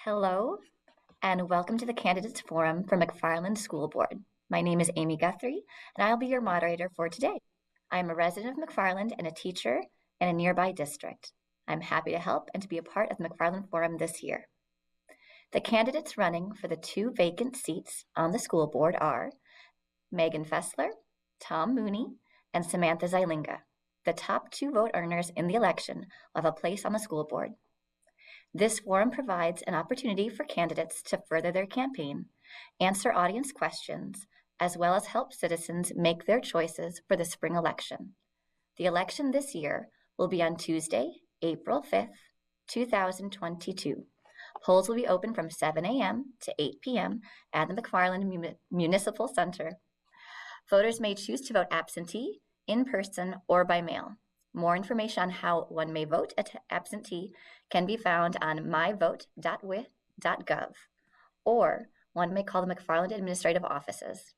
Hello, and welcome to the Candidates Forum for McFarland School Board. My name is Amy Guthrie, and I'll be your moderator for today. I'm a resident of McFarland and a teacher in a nearby district. I'm happy to help and to be a part of the McFarland Forum this year. The candidates running for the 2 vacant seats on the school board are Megan Fessler, Tom Mooney, and Samantha Zylinga. The top 2 vote earners in the election will have a place on the school board. This forum provides an opportunity for candidates to further their campaign, answer audience questions, as well as help citizens make their choices for the spring election. The election this year will be on Tuesday, April 5th, 2022. Polls will be open from 7 a.m. to 8 p.m. at the McFarland Municipal Center. Voters may choose to vote absentee, in person, or by mail. More information on how one may vote absentee can be found on myvote.with.gov, or one may call the McFarland Administrative Offices.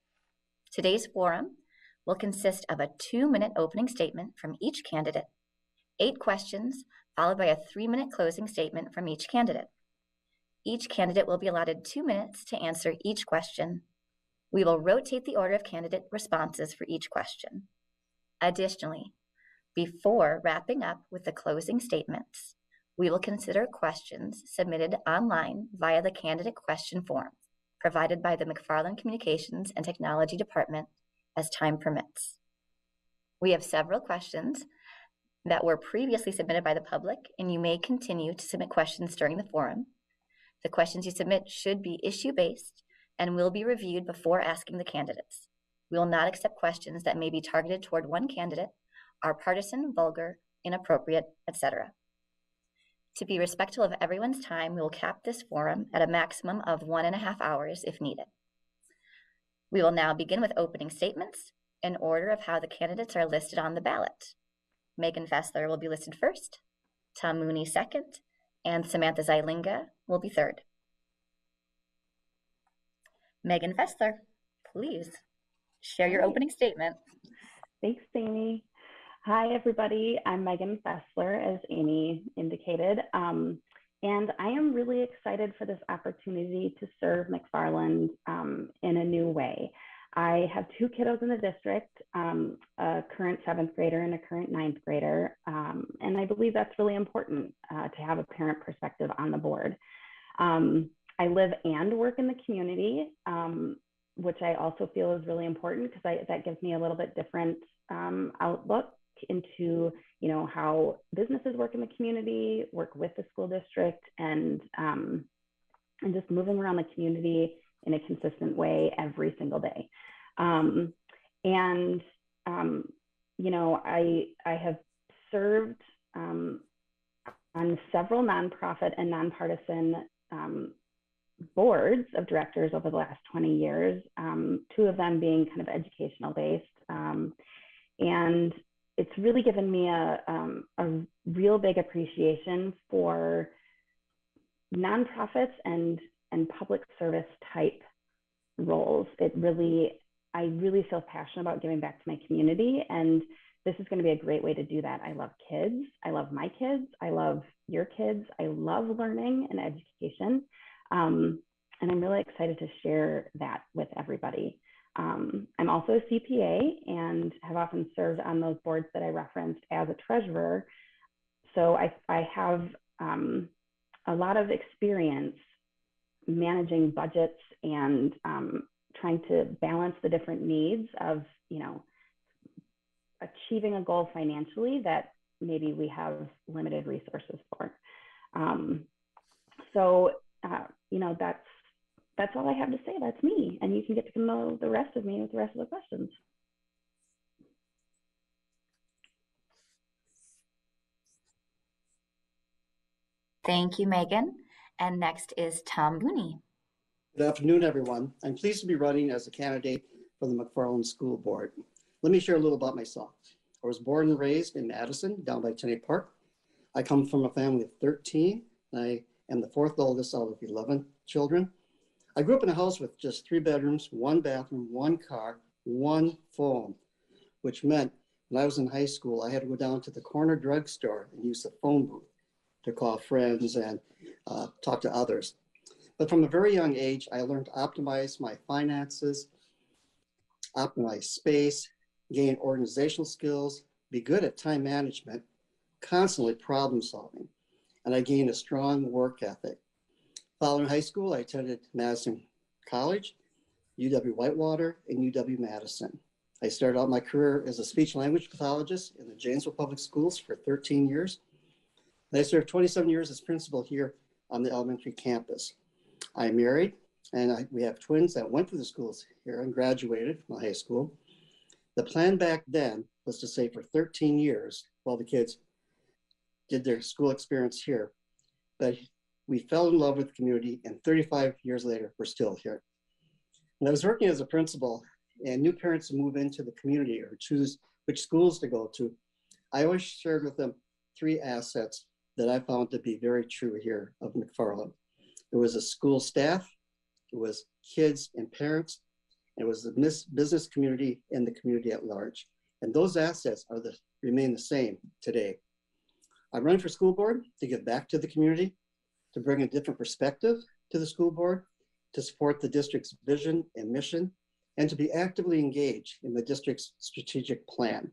Today's forum will consist of a 2-minute opening statement from each candidate, 8 questions, followed by a 3-minute closing statement from each candidate. Each candidate will be allotted 2 minutes to answer each question. We will rotate the order of candidate responses for each question. Additionally, before wrapping up with the closing statements, we will consider questions submitted online via the candidate question form provided by the McFarland Communications and Technology Department as time permits. We have several questions that were previously submitted by the public, and you may continue to submit questions during the forum. The questions you submit should be issue-based and will be reviewed before asking the candidates. We will not accept questions that may be targeted toward one candidate, are partisan, vulgar, inappropriate, etc. To be respectful of everyone's time, we will cap this forum at a maximum of 1.5 hours if needed. We will now begin with opening statements in order of how the candidates are listed on the ballot. Megan Fessler will be listed first, Tom Mooney second, and Samantha Zylinga will be third. Megan Fessler, please share your opening statement. Thanks, Amy. Hi, everybody. I'm Megan Fessler, as Amy indicated, and I am really excited for this opportunity to serve McFarland in a new way. I have 2 kiddos in the district, a current 7th grader and a current 9th grader, and I believe that's really important to have a parent perspective on the board. I live and work in the community, which I also feel is really important because that gives me a little bit different outlook into how businesses work in the community, work with the school district, and just moving around the community in a consistent way every single day. I have served on several nonprofit and nonpartisan boards of directors over the last 20 years, 2 of them being kind of educational based. And it's really given me a real big appreciation for nonprofits and public service type roles. I really feel passionate about giving back to my community, and this is going to be a great way to do that. I love kids. I love my kids. I love your kids. I love learning and education. And I'm really excited to share that with everybody. I'm also a CPA and have often served on those boards that I referenced as a treasurer. So I have a lot of experience managing budgets and trying to balance the different needs of, achieving a goal financially that maybe we have limited resources for. That's all I have to say. That's me. And you can get to know the rest of me with the rest of the questions. Thank you, Megan. And next is Tom Mooney. Good afternoon, everyone. I'm pleased to be running as a candidate for the McFarland School Board. Let me share a little about myself. I was born and raised in Madison, down by Tenney Park. I come from a family of 13. I am the 4th oldest out of 11 children. I grew up in a house with just 3 bedrooms, 1 bathroom, 1 car, 1 phone, which meant when I was in high school, I had to go down to the corner drugstore and use the phone booth to call friends and talk to others. But from a very young age, I learned to optimize my finances, optimize space, gain organizational skills, be good at time management, constantly problem solving, and I gained a strong work ethic. Following high school, I attended Madison College, UW-Whitewater, and UW-Madison. I started out my career as a speech language pathologist in the Janesville Public Schools for 13 years. And I served 27 years as principal here on the elementary campus. I'm married, and we have twins that went through the schools here and graduated from high school. The plan back then was to stay for 13 years while the kids did their school experience here. But we fell in love with the community, and 35 years later, we're still here. When I was working as a principal and new parents move into the community or choose which schools to go to, I always shared with them 3 assets that I found to be very true here of McFarland. It was a school staff, it was kids and parents, and it was the business community and the community at large. And those assets remain the same today. I'm running for school board to give back to the community, to bring a different perspective to the school board, to support the district's vision and mission, and to be actively engaged in the district's strategic plan.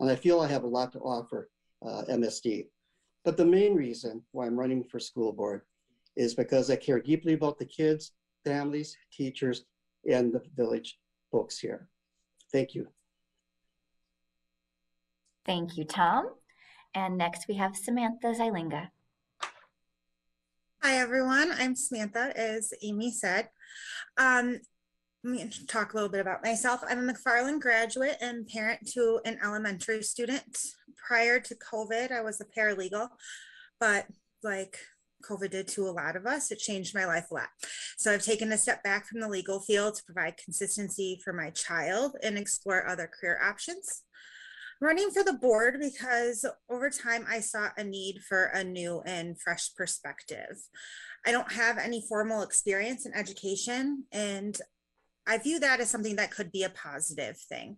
And I feel I have a lot to offer MSD. But the main reason why I'm running for school board is because I care deeply about the kids, families, teachers, and the village folks here. Thank you. Thank you, Tom. And next we have Samantha Zylinga. Hi, everyone. I'm Samantha, as Amy said. Let me talk a little bit about myself. I'm a McFarland graduate and parent to an elementary student. Prior to COVID, I was a paralegal, but like COVID did to a lot of us, it changed my life a lot. So I've taken a step back from the legal field to provide consistency for my child and explore other career options. Running for the board because over time I saw a need for a new and fresh perspective. I don't have any formal experience in education, and I view that as something that could be a positive thing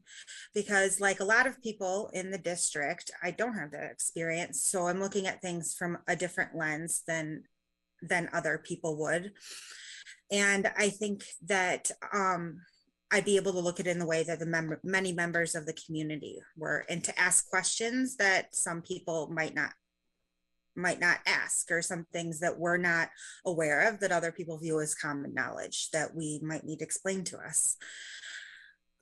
because like a lot of people in the district, I don't have that experience. So I'm looking at things from a different lens than other people would. And I think that I'd be able to look at it in the way that many members of the community were, and to ask questions that some people might not ask, or some things that we're not aware of that other people view as common knowledge that we might need explained to us.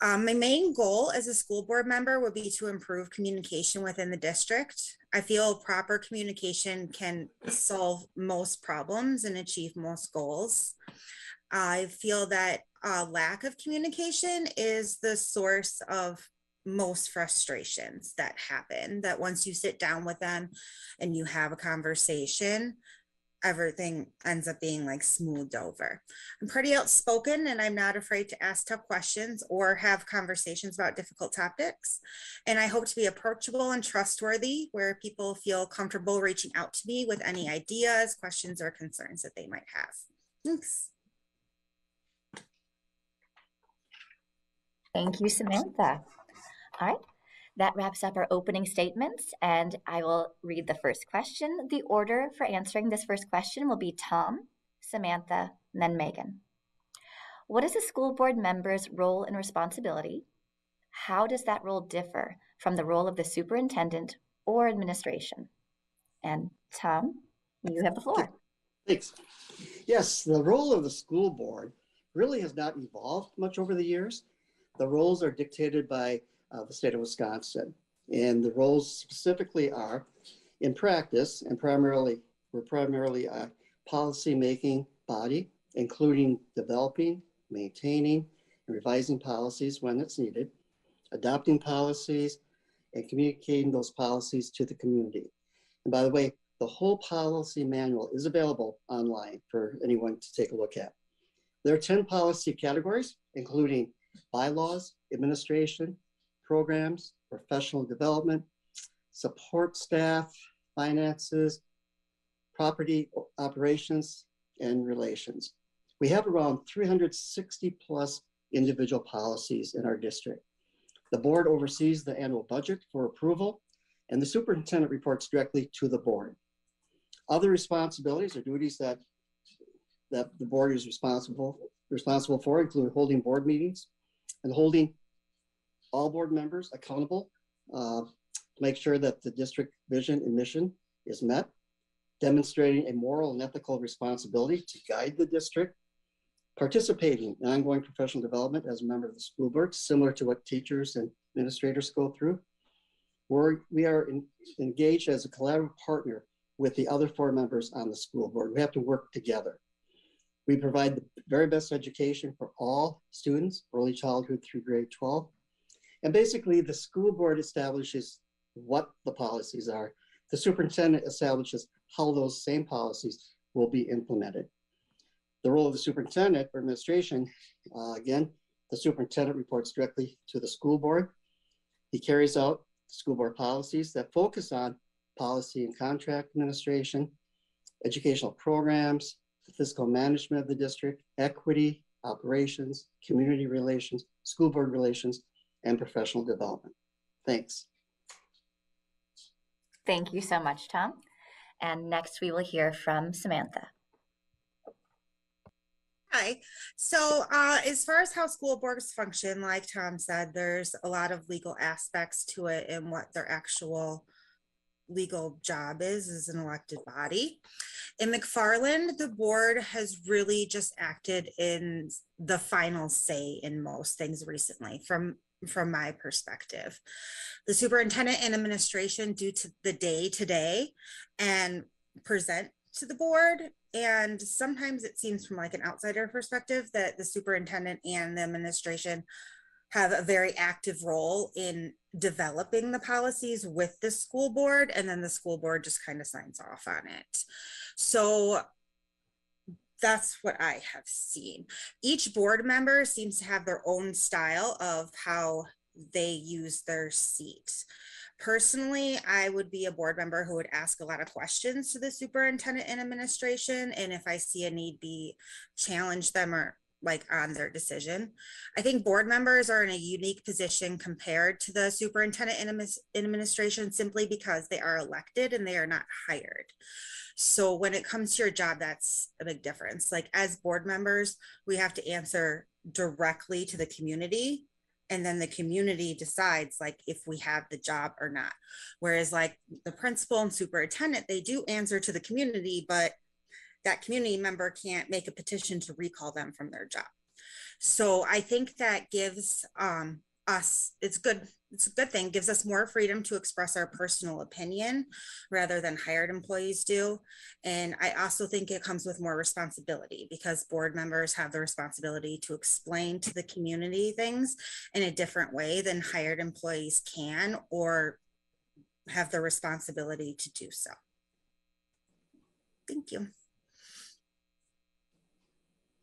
My main goal as a school board member would be to improve communication within the district. I feel proper communication can solve most problems and achieve most goals. I feel that lack of communication is the source of most frustrations that happen, that once you sit down with them and you have a conversation, everything ends up being like smoothed over. I'm pretty outspoken and I'm not afraid to ask tough questions or have conversations about difficult topics. And I hope to be approachable and trustworthy where people feel comfortable reaching out to me with any ideas, questions, or concerns that they might have. Thanks. Thank you, Samantha. All right, that wraps up our opening statements, and I will read the first question. The order for answering this first question will be Tom, Samantha, and then Megan. What is a school board member's role and responsibility? How does that role differ from the role of the superintendent or administration? And Tom, you have the floor. Thanks. Yes, the role of the school board really has not evolved much over the years. The roles are dictated by the state of Wisconsin. And the roles specifically are, in practice, and we're primarily a policy-making body, including developing, maintaining, and revising policies when it's needed, adopting policies, and communicating those policies to the community. And by the way, the whole policy manual is available online for anyone to take a look at. There are 10 policy categories, including bylaws, administration, programs, professional development, support staff, finances, property operations, and relations. We have around 360 plus individual policies in our district. The board oversees the annual budget for approval, and the superintendent reports directly to the board. Other responsibilities or duties that that the board is responsible for include holding board meetings and holding all board members accountable to make sure that the district vision and mission is met, demonstrating a moral and ethical responsibility to guide the district, participating in ongoing professional development as a member of the school board, similar to what teachers and administrators go through. We are engaged as a collaborative partner with the other 4 members on the school board. We have to work together. We provide the very best education for all students, early childhood through grade 12. And basically, the school board establishes what the policies are. The superintendent establishes how those same policies will be implemented. The role of the superintendent for administration, again, the superintendent reports directly to the school board. He carries out school board policies that focus on policy and contract administration, educational programs, the fiscal management of the district, equity, operations, community relations, school board relations, and professional development. Thanks. Thank you so much, Tom. And next we will hear from Samantha. Hi. So as far as how school boards function, like Tom said, there's a lot of legal aspects to it and what their actual legal job is as an elected body. In McFarland, the board has really just acted in the final say in most things recently from my perspective. The superintendent and administration do to the day-to-day and present to the board. And sometimes it seems from like an outsider perspective that the superintendent and the administration have a very active role in developing the policies with the school board, and then the school board just kind of signs off on it. So that's what I have seen. Each board member seems to have their own style of how they use their seat. Personally, I would be a board member who would ask a lot of questions to the superintendent and administration, and if I see a need be, challenge them or like on their decision. I think board members are in a unique position compared to the superintendent and administration simply because they are elected and they are not hired. So when it comes to your job, that's a big difference. Like as board members, we have to answer directly to the community, and then the community decides like if we have the job or not. Whereas like the principal and superintendent, they do answer to the community, but that community member can't make a petition to recall them from their job. So I think that gives us, it's a good thing, gives us more freedom to express our personal opinion rather than hired employees do. And I also think it comes with more responsibility because board members have the responsibility to explain to the community things in a different way than hired employees can or have the responsibility to do so. Thank you.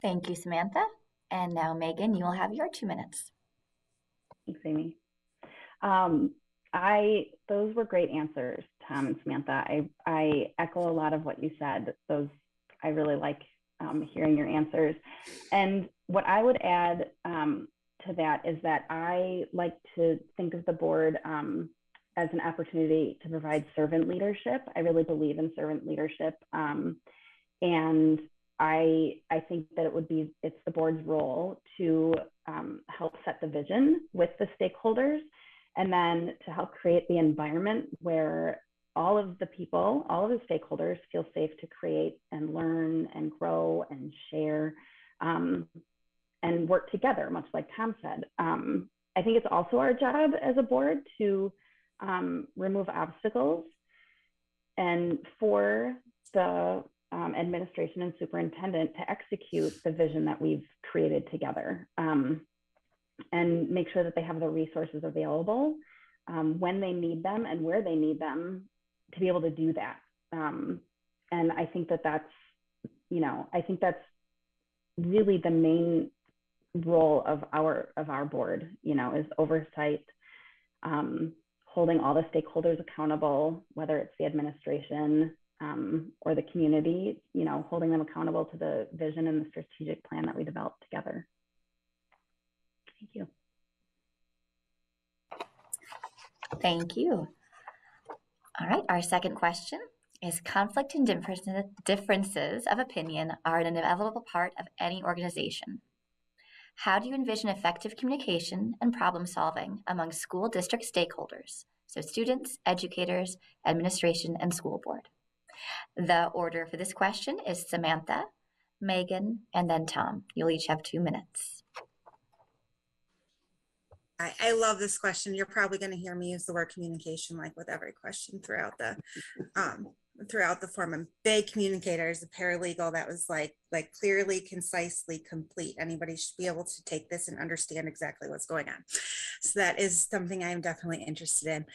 Thank you, Samantha. And now, Megan, you will have your 2 minutes. Thanks, Amy. Those were great answers, Tom and Samantha. I echo a lot of what you said. I really like hearing your answers. And what I would add to that is that I like to think of the board as an opportunity to provide servant leadership. I really believe in servant leadership. And I think that it's the board's role to help set the vision with the stakeholders and then to help create the environment where all of the people, all of the stakeholders feel safe to create and learn and grow and share and work together, much like Tom said. I think it's also our job as a board to remove obstacles and for the administration and superintendent to execute the vision that we've created together and make sure that they have the resources available when they need them and where they need them to be able to do that. And I think that's really the main role of our board, is oversight, holding all the stakeholders accountable, whether it's the administration or the community, holding them accountable to the vision and the strategic plan that we developed together. Thank you. Thank you. All right, our second question is conflict and differences of opinion are an inevitable part of any organization. How do you envision effective communication and problem solving among school district stakeholders, so students, educators, administration, and school board? The order for this question is Samantha, Megan, and then Tom. You'll each have 2 minutes. I love this question. You're probably going to hear me use the word communication like with every question throughout the form. I'm a big communicator. As a paralegal, that was like clearly, concisely, complete. Anybody should be able to take this and understand exactly what's going on. So that is something I'm definitely interested in.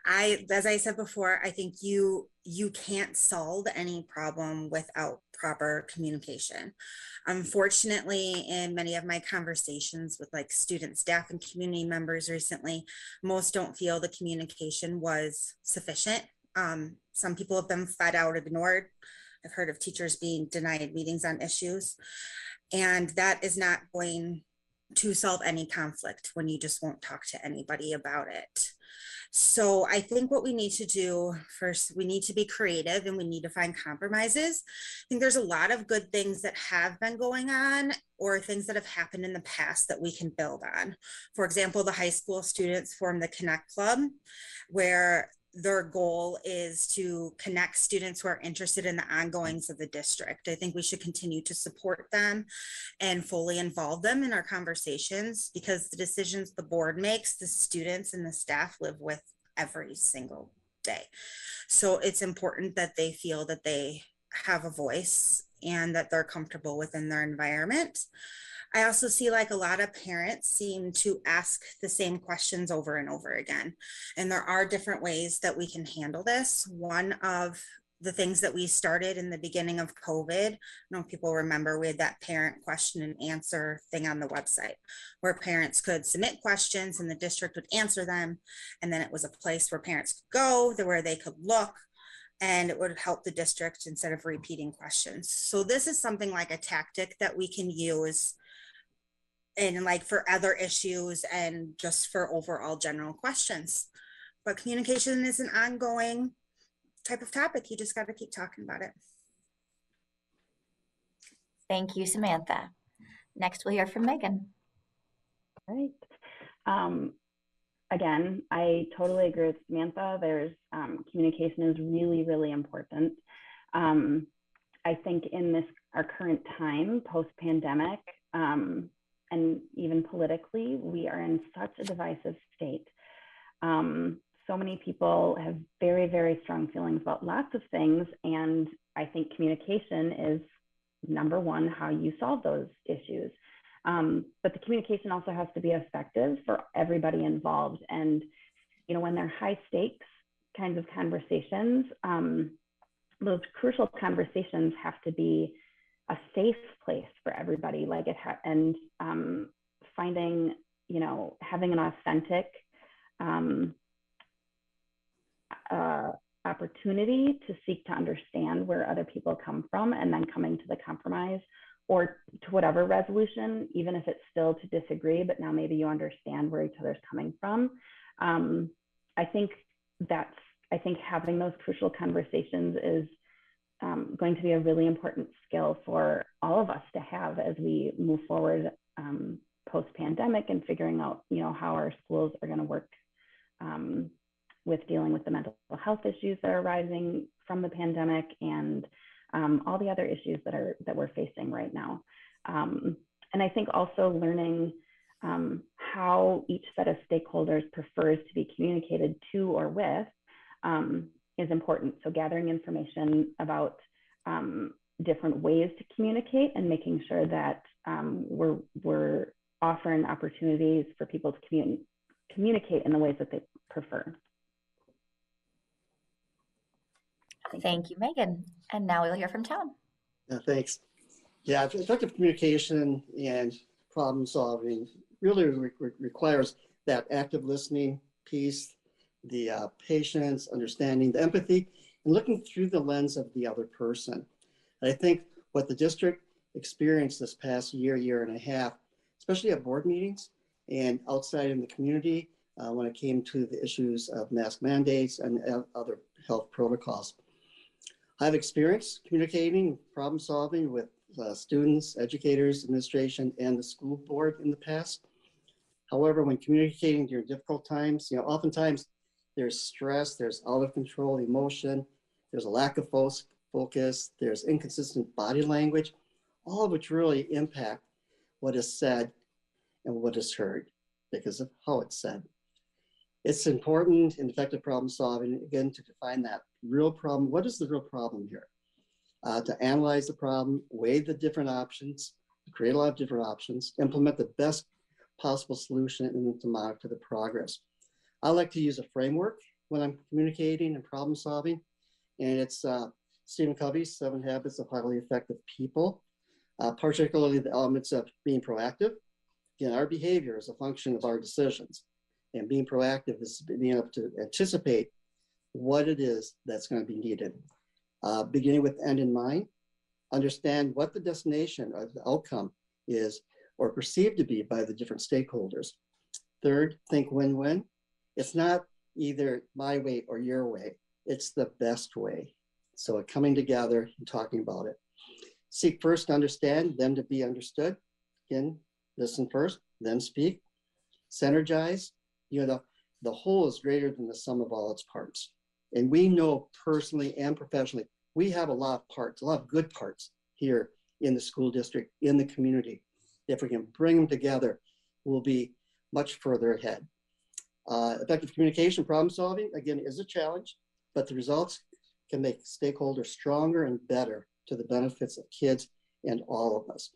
As I said before, I think you can't solve any problem without proper communication. Unfortunately, in many of my conversations with like students, staff, and community members recently, most don't feel the communication was sufficient. Some people have been flat out ignored. I've heard of teachers being denied meetings on issues, and that is not going to solve any conflict when you just won't talk to anybody about it. So I think what we need to do first, we need to be creative and we need to find compromises. I think there's a lot of good things that have been going on or things that have happened in the past that we can build on. For example, the high school students formed the Connect Club, where their goal is to connect students who are interested in the ongoings of the district. I think we should continue to support them and fully involve them in our conversations, because the decisions the board makes, the students and the staff live with every single day. So it's important that they feel that they have a voice and that they're comfortable within their environment. I also see like a lot of parents seem to ask the same questions over and over again. And there are different ways that we can handle this. One of the things that we started in the beginning of COVID, I know people remember, we had that parent question and answer thing on the website where parents could submit questions and the district would answer them. And then it was a place where parents could go, where they could look, and it would help the district instead of repeating questions. So this is something like a tactic that we can use and like for other issues and just for overall general questions. But communication is an ongoing type of topic. You just got to keep talking about it. Thank you, Samantha. Next, we'll hear from Megan. All right. Again, I totally agree with Samantha. There's communication is really, really important. I think in our current time, post-pandemic, and even politically, we are in such a divisive state. So many people have very, very strong feelings about lots of things. And I think communication is number one, how you solve those issues. But the communication also has to be effective for everybody involved. And, you know, when they're high stakes kinds of conversations, those crucial conversations have to be a safe place for everybody, like and finding, you know, having an authentic opportunity to seek to understand where other people come from, and then coming to the compromise or to whatever resolution, even if it's still to disagree, but now maybe you understand where each other's coming from. I think having those crucial conversations is going to be a really important skill for all of us to have as we move forward post-pandemic and figuring out, you know, how our schools are going to work with dealing with the mental health issues that are arising from the pandemic and all the other issues that we're facing right now. And I think also learning how each set of stakeholders prefers to be communicated to or with is important. So gathering information about different ways to communicate and making sure that we're offering opportunities for people to communicate in the ways that they prefer. Thank you, Megan. And now we'll hear from Tom. Thanks. Yeah, effective communication and problem solving really requires that active listening piece, the patience, understanding, the empathy, and looking through the lens of the other person. And I think what the district experienced this past year and a half, especially at board meetings and outside in the community when it came to the issues of mask mandates and other health protocols. I have experience communicating, problem solving with students, educators, administration, and the school board in the past. However, when communicating during difficult times, oftentimes there's stress, there's out of control emotion, there's a lack of focus, there's inconsistent body language, all of which really impact what is said and what is heard because of how it's said. It's important in effective problem solving, again, to define that real problem. What is the real problem here? To analyze the problem, weigh the different options, create a lot of different options, implement the best possible solution, and then to monitor the progress. I like to use a framework when I'm communicating and problem solving, and it's Stephen Covey's 7 Habits of Highly Effective People, particularly the elements of being proactive. Again, our behavior is a function of our decisions, and being proactive is being able to anticipate what it is that's going to be needed. Beginning with end in mind, understand what the destination or the outcome is or perceived to be by the different stakeholders. Third, think win-win. It's not either my way or your way. It's the best way. So coming together and talking about it. Seek first to understand, then to be understood. Again, listen first, then speak. Synergize. The whole is greater than the sum of all its parts. And we know personally and professionally, we have a lot of parts, a lot of good parts here in the school district, in the community. If we can bring them together, we'll be much further ahead. Effective communication, problem solving, again, is a challenge, but the results can make stakeholders stronger and better to the benefits of kids and all of us.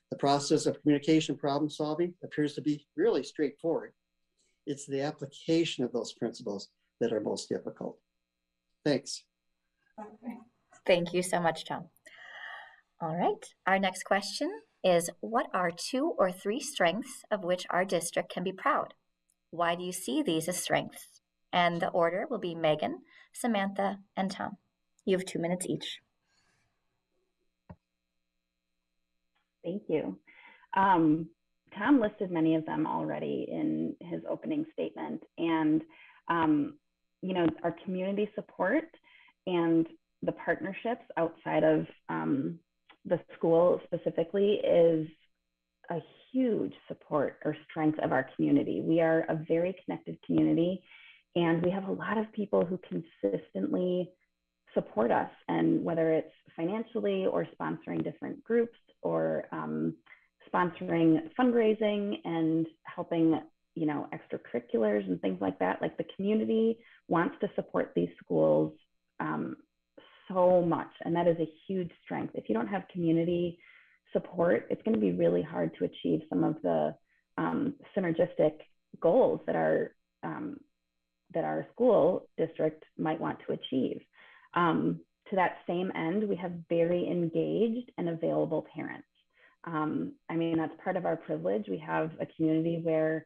The process of communication problem solving appears to be really straightforward. It's the application of those principles that are most difficult. Thanks. Thank you so much, Tom. All right, our next question is, what are 2 or 3 strengths of which our district can be proud? Why do you see these as strengths? And the order will be Megan, Samantha, and Tom. You have 2 minutes each. Thank you. Tom listed many of them already in his opening statement. And, our community support and the partnerships outside of the school specifically is a huge support or strength of our community. We are a very connected community, and we have a lot of people who consistently support us, and whether it's financially or sponsoring different groups or sponsoring fundraising and helping, extracurriculars and things like that. Like, the community wants to support these schools so much, and that is a huge strength. If you don't have community support, it's going to be really hard to achieve some of the synergistic goals that our school district might want to achieve. To that same end, we have very engaged and available parents. That's part of our privilege. We have a community where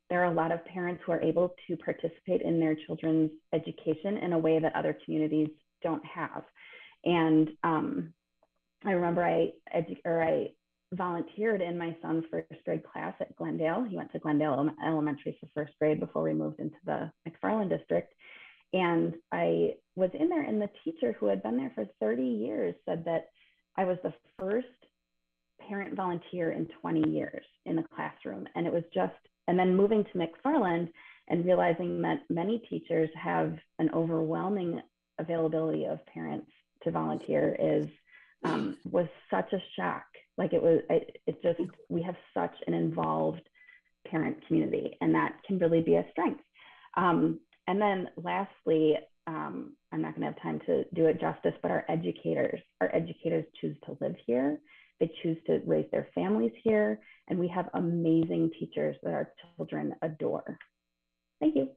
there are a lot of parents who are able to participate in their children's education in a way that other communities don't have. And I remember I volunteered in my son's first grade class at Glendale. He went to Glendale Elementary for first grade before we moved into the McFarland district. And I was in there, and the teacher, who had been there for 30 years, said that I was the first parent volunteer in 20 years in the classroom. And it was just, and then moving to McFarland and realizing that many teachers have an overwhelming availability of parents to volunteer was such a shock. Like, we have such an involved parent community, and that can really be a strength. And then lastly, I'm not going to have time to do it justice, but our educators choose to live here. They choose to raise their families here. And we have amazing teachers that our children adore. Thank you.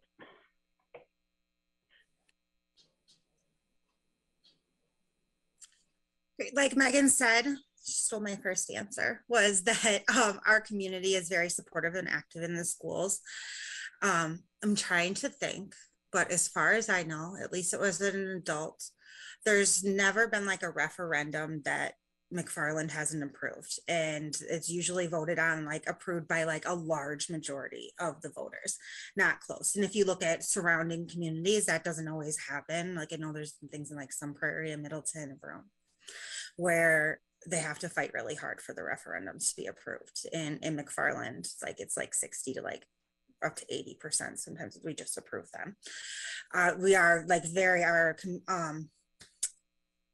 Like Megan said, she stole my first answer, was that our community is very supportive and active in the schools. I'm trying to think, but as far as I know, at least it was an adult, there's never been like a referendum that McFarland hasn't improved, and it's usually voted on, like approved by like a large majority of the voters, not close. And if you look at surrounding communities, that doesn't always happen. Like I know there's things in like Sun Prairie and Middleton and Verone where they have to fight really hard for the referendums to be approved. In McFarland, it's like 60 to like up to 80%. Sometimes we just approve them. We are like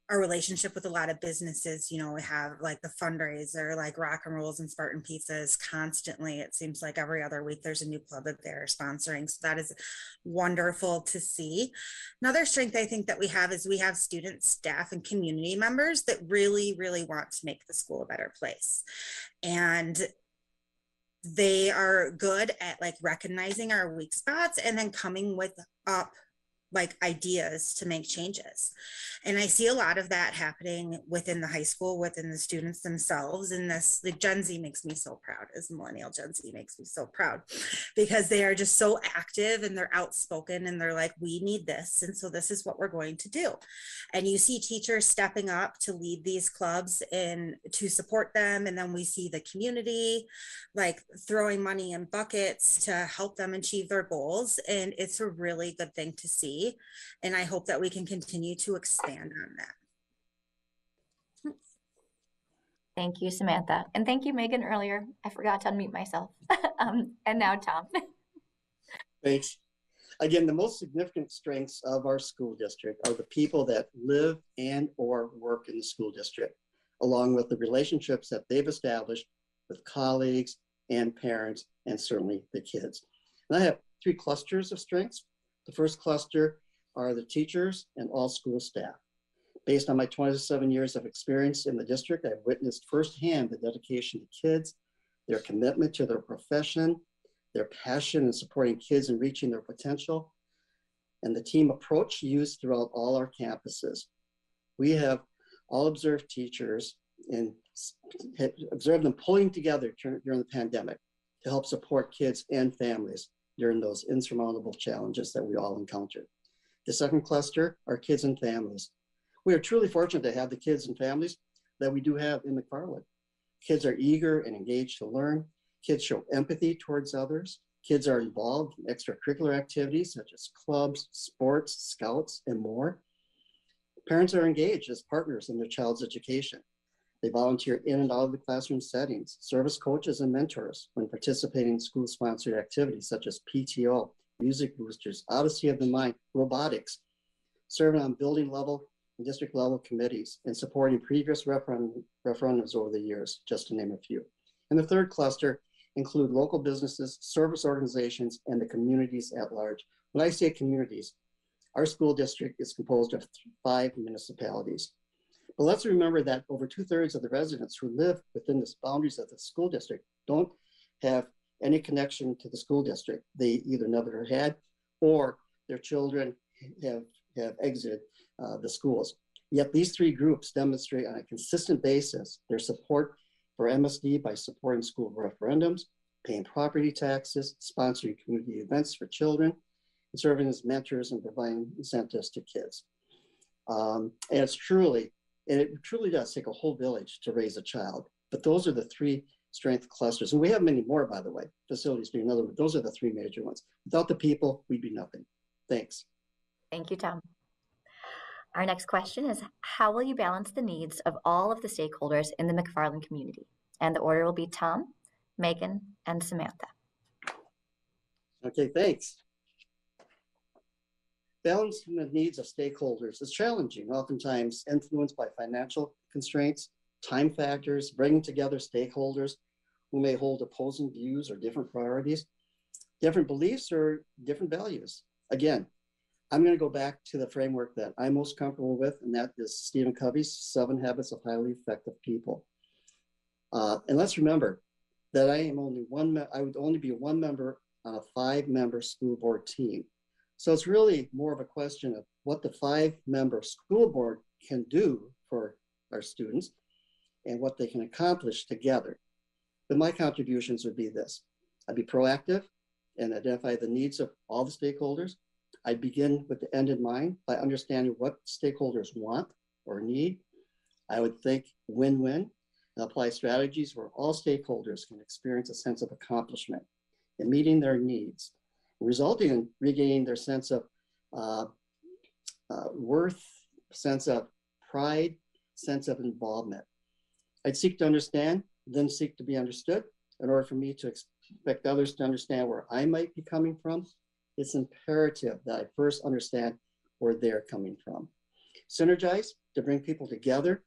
our relationship with a lot of businesses, you know, we have like the fundraiser, like Rock and Rolls and Spartan Pizzas constantly. It seems like every other week there's a new club that they're sponsoring. So that is wonderful to see. Another strength I think that we have is we have students, staff, and community members that really, really want to make the school a better place. And they are good at like recognizing our weak spots and then coming with up like ideas to make changes. And I see a lot of that happening within the high school, within the students themselves. And this, the Gen Z makes me so proud. As a millennial, Gen Z makes me so proud because they are just so active and they're outspoken and they're like, we need this. And so this is what we're going to do. And you see teachers stepping up to lead these clubs and to support them. And then we see the community like throwing money in buckets to help them achieve their goals. And it's a really good thing to see. And I hope that we can continue to expand on that. Thank you, Samantha. And thank you, Megan, earlier. I forgot to unmute myself. And now Tom. Thanks. Again, the most significant strengths of our school district are the people that live and or work in the school district, along with the relationships that they've established with colleagues and parents, and certainly the kids. And I have 3 clusters of strengths. The first cluster are the teachers and all school staff. Based on my 27 years of experience in the district, I've witnessed firsthand the dedication to kids, their commitment to their profession, their passion in supporting kids and reaching their potential, and the team approach used throughout all our campuses. We have all observed teachers and observed them pulling together during the pandemic to help support kids and families during those insurmountable challenges that we all encountered. The second cluster are kids and families. We are truly fortunate to have the kids and families that we do have in McFarland. Kids are eager and engaged to learn. Kids show empathy towards others. Kids are involved in extracurricular activities such as clubs, sports, scouts, and more. Parents are engaged as partners in their child's education. They volunteer in and out of the classroom settings, serve as coaches and mentors when participating in school-sponsored activities such as PTO, Music Boosters, Odyssey of the Mind, robotics, serving on building level and district level committees, and supporting previous referendums over the years, just to name a few. And the third cluster include local businesses, service organizations, and the communities at large. When I say communities, our school district is composed of 5 municipalities. But let's remember that over 2/3 of the residents who live within the boundaries of the school district don't have any connection to the school district. They either never had or their children have exited the schools. Yet these 3 groups demonstrate on a consistent basis their support for MSD by supporting school referendums, paying property taxes, sponsoring community events for children, and serving as mentors and providing incentives to kids. And it truly does take a whole village to raise a child. But those are the 3 strength clusters. And we have many more, by the way, facilities being another one. Those are the 3 major ones. Without the people, we'd be nothing. Thanks. Thank you, Tom. Our next question is, how will you balance the needs of all of the stakeholders in the McFarland community? And the order will be Tom, Megan, and Samantha. Okay, thanks. Balancing the needs of stakeholders is challenging, oftentimes influenced by financial constraints, time factors, bringing together stakeholders who may hold opposing views or different priorities, different beliefs, or different values. Again, I'm going to go back to the framework that I'm most comfortable with, and that is Stephen Covey's 7 Habits of Highly Effective People. And let's remember that I would only be one member on a 5-member school board team. So it's really more of a question of what the 5-member school board can do for our students and what they can accomplish together. But my contributions would be this. I'd be proactive and identify the needs of all the stakeholders. I'd begin with the end in mind by understanding what stakeholders want or need. I would think win-win and apply strategies where all stakeholders can experience a sense of accomplishment in meeting their needs, resulting in regaining their sense of worth, sense of pride, sense of involvement. I'd seek to understand, then seek to be understood. In order for me to expect others to understand where I might be coming from, it's imperative that I first understand where they're coming from. Synergize to bring people together,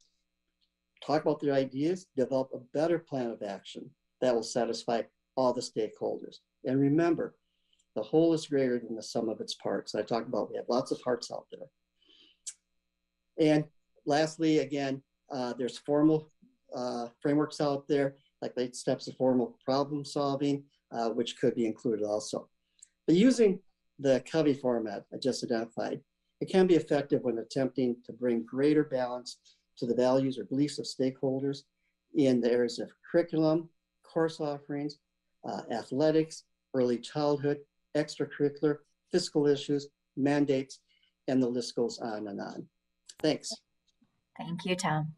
talk about their ideas, develop a better plan of action that will satisfy all the stakeholders. And remember, the whole is greater than the sum of its parts. I talk about we have lots of parts out there. And lastly, again, there's formal frameworks out there, like 8 steps of formal problem solving, which could be included also. But using the Covey format I just identified, it can be effective when attempting to bring greater balance to the values or beliefs of stakeholders in the areas of curriculum, course offerings, athletics, early childhood, extracurricular, fiscal issues, mandates, and the list goes on and on. Thanks. Thank you, Tom.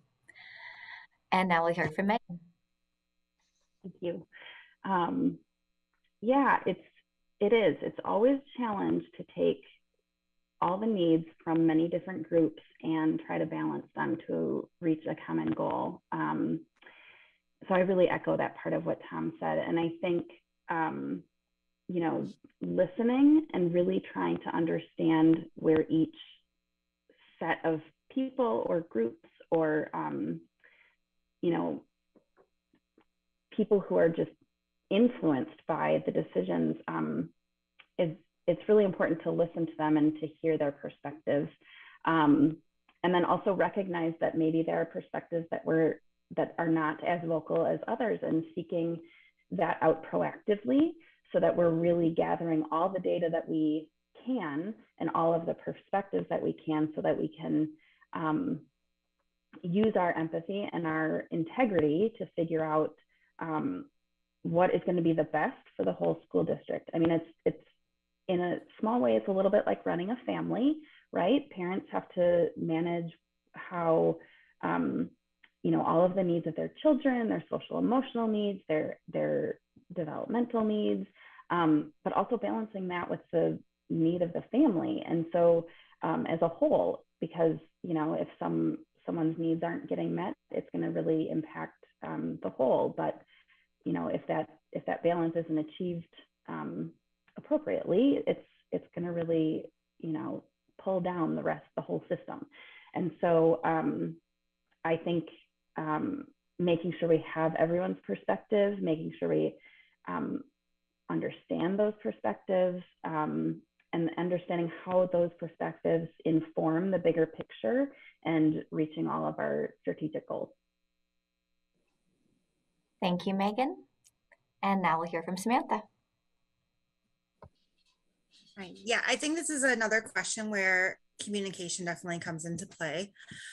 And now we'll hear from Megan. Thank you. Yeah, it's always a challenge to take all the needs from many different groups and try to balance them to reach a common goal. So I really echo that part of what Tom said. And I think, you know, listening and really trying to understand where each set of people or groups or, you know, people who are just influenced by the decisions, it's really important to listen to them and to hear their perspectives. And then also recognize that maybe there are perspectives that are not as vocal as others, and seeking that out proactively so that we're really gathering all the data that we can and all of the perspectives that we can, so that we can use our empathy and our integrity to figure out what is going to be the best for the whole school district. I mean, it's in a small way, it's a little bit like running a family, right? Parents have to manage how, you know, all of the needs of their children, their social emotional needs, their developmental needs, but also balancing that with the need of the family. And so as a whole, because, you know, if someone's needs aren't getting met, it's going to really impact the whole. But, you know, if that balance isn't achieved appropriately, it's going to really, you know, pull down the whole system. And so I think making sure we have everyone's perspectives, making sure we understand those perspectives, and understanding how those perspectives inform the bigger picture and reaching all of our strategic goals. Thank you, Megan. And now we'll hear from Samantha. Right. Yeah, I think this is another question where communication definitely comes into play.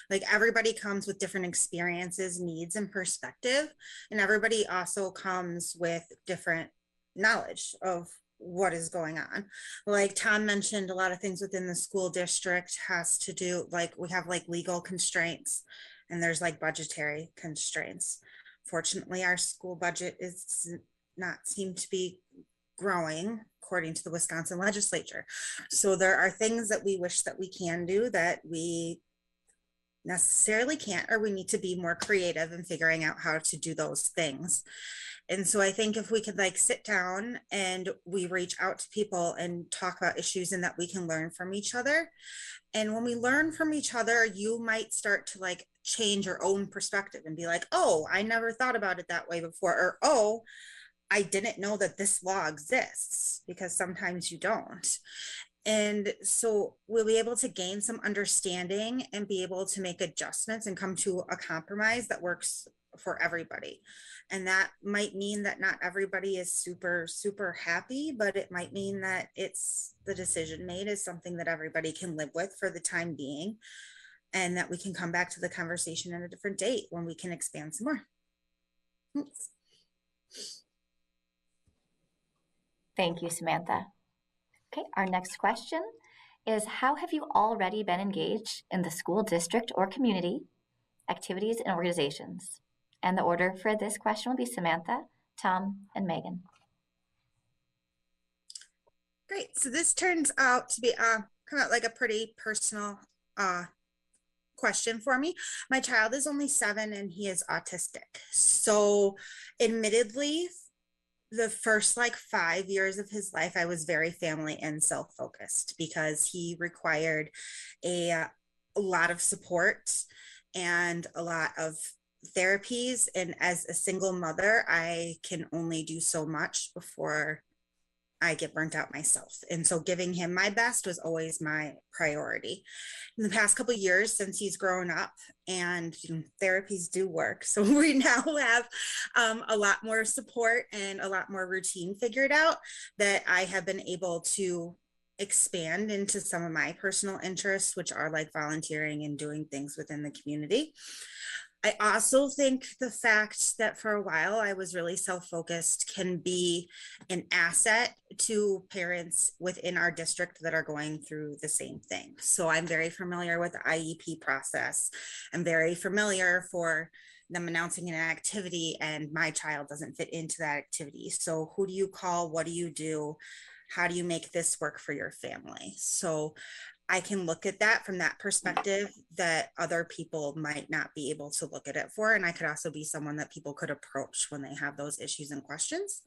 Like, everybody comes with different experiences, needs, and perspective, and everybody also comes with different knowledge of what is going on. Like Tom mentioned, a lot of things within the school district has to do, like, we have like legal constraints and there's like budgetary constraints. Fortunately, our school budget is not seem to be growing according to the Wisconsin legislature. So there are things that we wish that we can do that we necessarily can't, or we need to be more creative in figuring out how to do those things. And so I think if we could like sit down and we reach out to people and talk about issues and that we can learn from each other. And when we learn from each other, you might start to like change your own perspective and be like, oh, I never thought about it that way before. Or, oh, I didn't know that this law exists, because sometimes you don't. And so we'll be able to gain some understanding and be able to make adjustments and come to a compromise that works for everybody. And that might mean that not everybody is super, super happy, but it might mean that it's the decision made is something that everybody can live with for the time being, and that we can come back to the conversation at a different date when we can expand some more. Thanks. Thank you, Samantha. Okay, our next question is, how have you already been engaged in the school district or community? activities, and organizations. And the order for this question will be Samantha, Tom, and Megan. Great. So this turns out to be come out like a pretty personal question for me. My child is only 7 and he is autistic. So admittedly, the first like 5 years of his life, I was very family and self-focused because he required a lot of support and a lot of therapies. And as a single mother, I can only do so much before I get burnt out myself. And so giving him my best was always my priority. In the past couple of years since he's grown up, and therapies do work. So we now have a lot more support and a lot more routine figured out, that I have been able to expand into some of my personal interests, which are like volunteering and doing things within the community. I also think the fact that for a while I was really self-focused can be an asset to parents within our district that are going through the same thing. So I'm very familiar with the IEP process. I'm very familiar for them announcing an activity and my child doesn't fit into that activity. So who do you call? What do you do? How do you make this work for your family? So I can look at that from that perspective that other people might not be able to look at it for. And I could also be someone that people could approach when they have those issues and questions.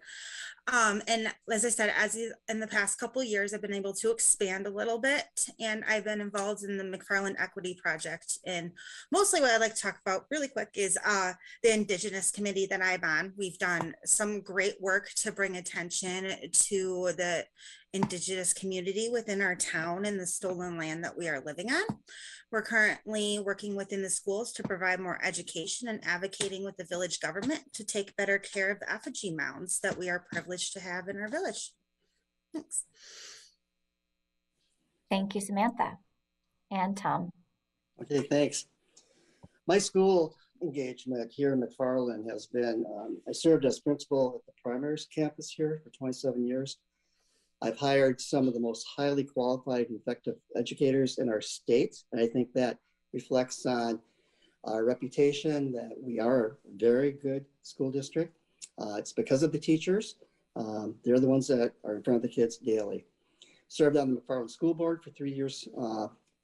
And as I said, as in the past couple of years, I've been able to expand a little bit, and I've been involved in the McFarland Equity Project. And mostly what I'd like to talk about really quick is the Indigenous committee that I'm on. We've done some great work to bring attention to the Indigenous community within our town and the stolen land that we are living on. We're currently working within the schools to provide more education and advocating with the village government to take better care of the effigy mounds that we are privileged to have in our village. Thanks. Thank you, Samantha. And Tom. Okay, thanks. My school engagement here in McFarland has been, I served as principal at the primary campus here for 27 years. I've hired some of the most highly qualified and effective educators in our state. And I think that reflects on our reputation that we are a very good school district. It's because of the teachers. They're the ones that are in front of the kids daily. Served on the McFarland School Board for 3 years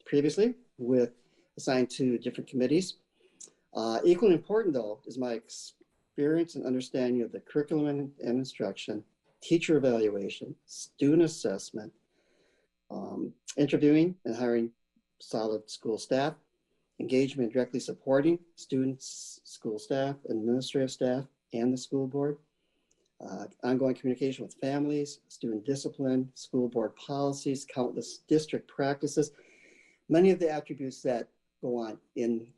previously, with assigned to different committees. Equally important, though, is my experience and understanding of the curriculum and instruction, teacher evaluation, student assessment, interviewing and hiring solid school staff, engagement directly supporting students, school staff, administrative staff, and the school board, ongoing communication with families, student discipline, school board policies, countless district practices, many of the attributes that go on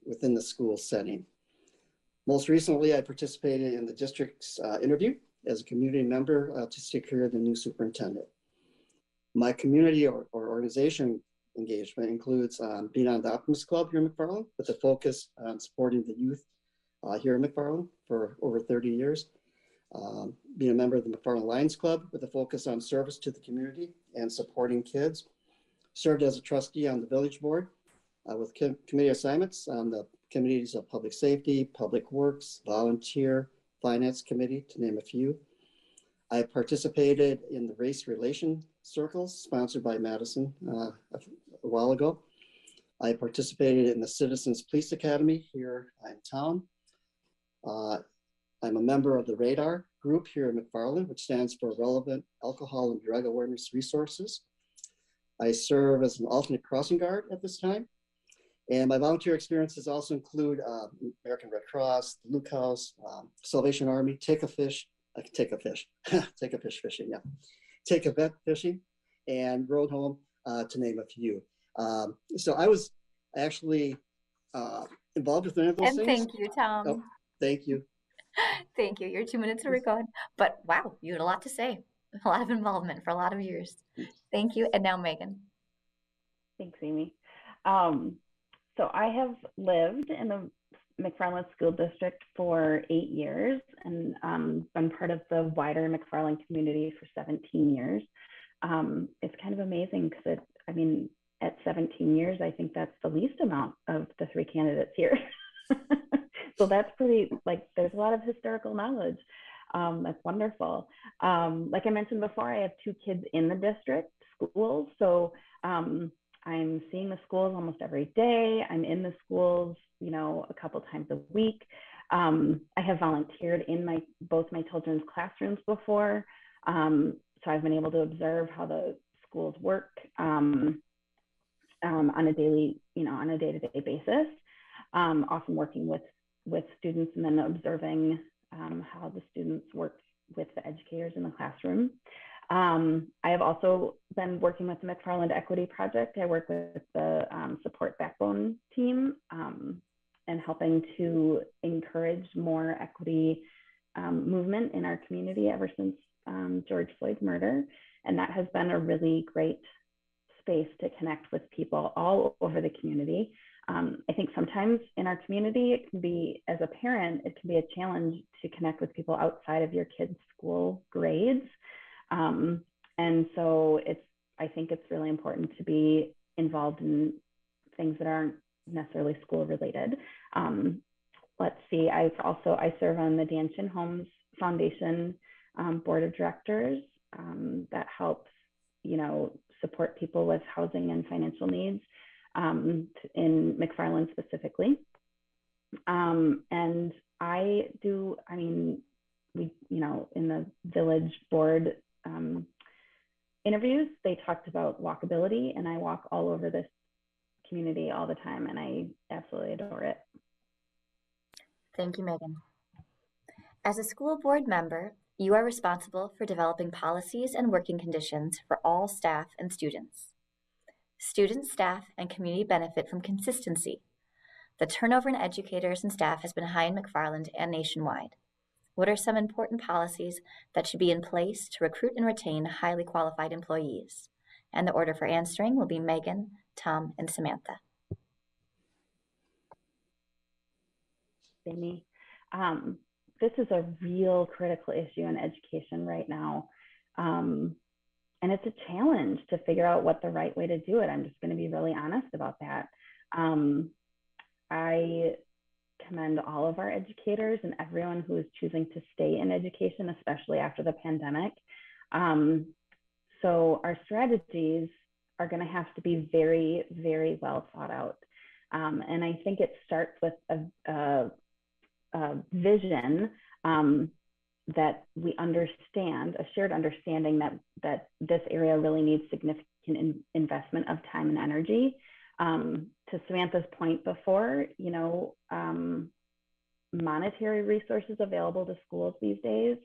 within the school setting. Most recently, I participated in the district's interview as a community member to secure the new superintendent. My community or organization engagement includes being on the Optimist Club here in McFarland with a focus on supporting the youth here in McFarland for over 30 years. Being a member of the McFarland Lions Club with a focus on service to the community and supporting kids. Served as a trustee on the village board with committee assignments on the committees of public safety, public works, volunteer, finance committee, to name a few. I participated in the race relation circles sponsored by Madison a while ago. I participated in the Citizens Police Academy here in town. I'm a member of the RADAR group here in McFarland, which stands for Relevant Alcohol and Drug Awareness Resources. I serve as an alternate crossing guard at this time. And my volunteer experiences also include American Red Cross, the Luke House, Salvation Army, take a fish fishing, yeah. Take a vet fishing, and road home, to name a few. So I was actually involved with many of those things. And thank you, Tom. Oh, thank you. Thank you. Your 2 minutes are gone. But wow, you had a lot to say. A lot of involvement for a lot of years. Thank you. And now Megan. Thanks, Amy. So I have lived in the McFarland School District for 8 years and been part of the wider McFarland community for 17 years. It's kind of amazing because at 17 years, I think that's the least amount of the 3 candidates here. So that's pretty, like, there's a lot of historical knowledge. That's wonderful. Like I mentioned before, I have 2 kids in the district schools. So I'm seeing the schools almost every day. I'm in the schools, you know, a couple times a week. I have volunteered in both my children's classrooms before. So I've been able to observe how the schools work on a daily, you know, on a day-to-day basis, often working with students and then observing how the students work with the educators in the classroom. I have also been working with the McFarland Equity Project. I work with the Support Backbone team and helping to encourage more equity movement in our community ever since George Floyd's murder. And that has been a really great space to connect with people all over the community. I think sometimes in our community, it can be, as a parent, it can be a challenge to connect with people outside of your kids' school grades. And so I think it's really important to be involved in things that aren't necessarily school related. Let's see, I serve on the Dan Chin Homes Foundation board of directors that helps, you know, support people with housing and financial needs in McFarland specifically. And we, you know, in the village board interviews, they talked about walkability, and I walk all over this community all the time, and I absolutely adore it. Thank you, Megan. As a school board member, you are responsible for developing policies and working conditions for all staff and students. Students, staff, and community benefit from consistency. The turnover in educators and staff has been high in McFarland and nationwide. What are some important policies that should be in place to recruit and retain highly qualified employees? And the order for answering will be Megan, Tom, and Samantha. Amy, this is a real critical issue in education right now. And it's a challenge to figure out what the right way to do it. I'm just going to be really honest about that. I commend all of our educators and everyone who is choosing to stay in education, especially after the pandemic. So our strategies are going to have to be very, very well thought out. And I think it starts with a vision that we understand, a shared understanding that this area really needs significant investment of time and energy. To Samantha's point before, you know, monetary resources available to schools these days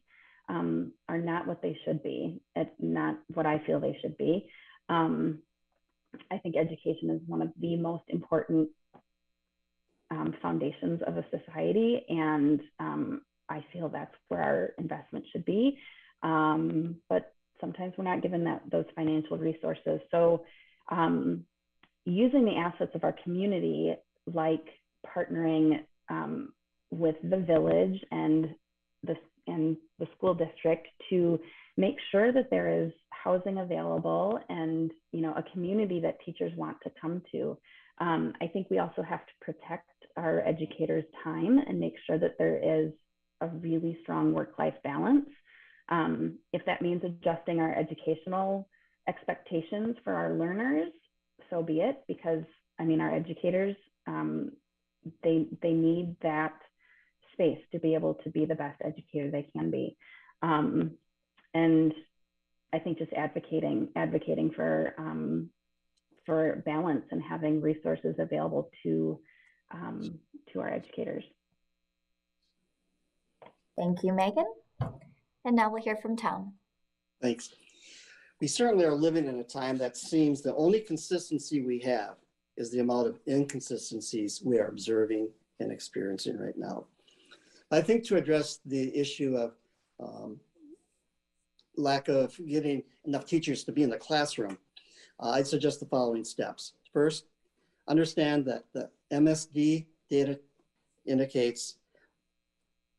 are not what they should be. It's not what I feel they should be. I think education is one of the most important foundations of a society, and I feel that's where our investment should be. But sometimes we're not given those financial resources. So using the assets of our community, like partnering with the village and the school district to make sure that there is housing available and, you know, a community that teachers want to come to. I think we also have to protect our educators' time and make sure that there is a really strong work-life balance. If that means adjusting our educational expectations for our learners, so be it, because I mean, our educators, they need that space to be able to be the best educator they can be. And I think just advocating for balance and having resources available to our educators. Thank you, Megan. And now we'll hear from Tom. Thanks. We certainly are living in a time that seems the only consistency we have is the amount of inconsistencies we are observing and experiencing right now. I think to address the issue of lack of getting enough teachers to be in the classroom, I'd suggest the following steps. First, understand that the MSD data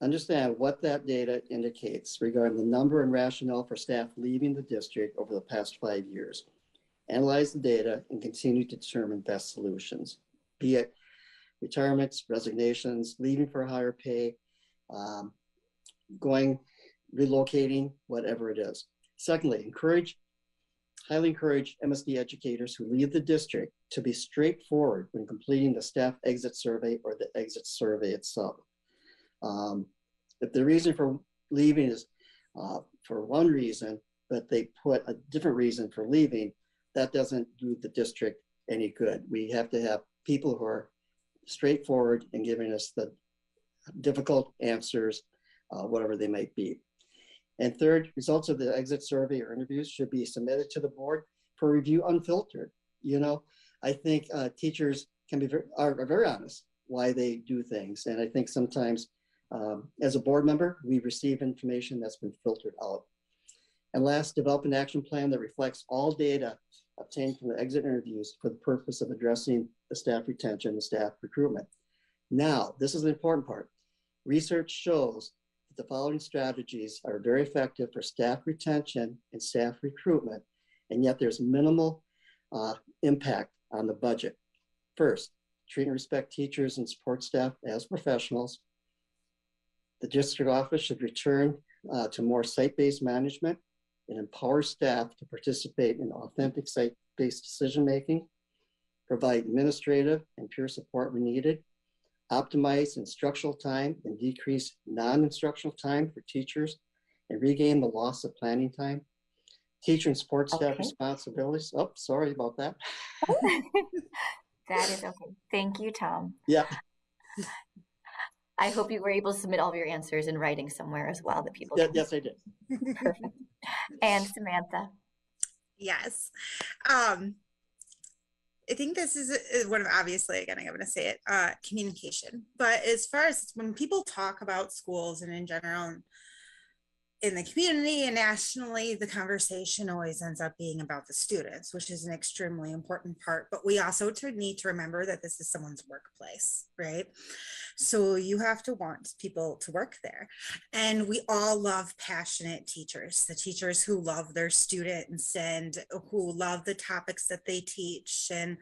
understand what that data indicates regarding the number and rationale for staff leaving the district over the past 5 years. Analyze the data and continue to determine best solutions, be it retirements, resignations, leaving for higher pay, going, relocating, whatever it is. Secondly, highly encourage MSD educators who leave the district to be straightforward when completing the staff exit survey or the exit survey itself. If the reason for leaving is for one reason, but they put a different reason for leaving, that doesn't do the district any good. We have to have people who are straightforward and giving us the difficult answers, whatever they might be. And third, results of the exit survey or interviews should be submitted to the board for review unfiltered. You know, I think teachers can be are very honest why they do things. And I think sometimes as a board member, we receive information that's been filtered out. And last, develop an action plan that reflects all data obtained from the exit interviews for the purpose of addressing the staff retention and staff recruitment. Now, this is the important part. Research shows that the following strategies are very effective for staff retention and staff recruitment, and yet there's minimal impact on the budget. First, treat and respect teachers and support staff as professionals. The district office should return to more site-based management and empower staff to participate in authentic site-based decision-making, provide administrative and peer support when needed, optimize instructional time and decrease non-instructional time for teachers and regain the loss of planning time, teacher and support staff responsibilities. Oh, sorry about that. That is okay. Thank you, Tom. Yeah. I hope you were able to submit all of your answers in writing somewhere as well that people can. Yes, I did. Perfect. And Samantha. Yes. I think this is one of, obviously, again, I'm going to say it, communication. But as far as when people talk about schools and in general, in the community and nationally, the conversation always ends up being about the students, which is an extremely important part. But we also need to remember that this is someone's workplace, right? So you have to want people to work there. And we all love passionate teachers, the teachers who love their students and who love the topics that they teach and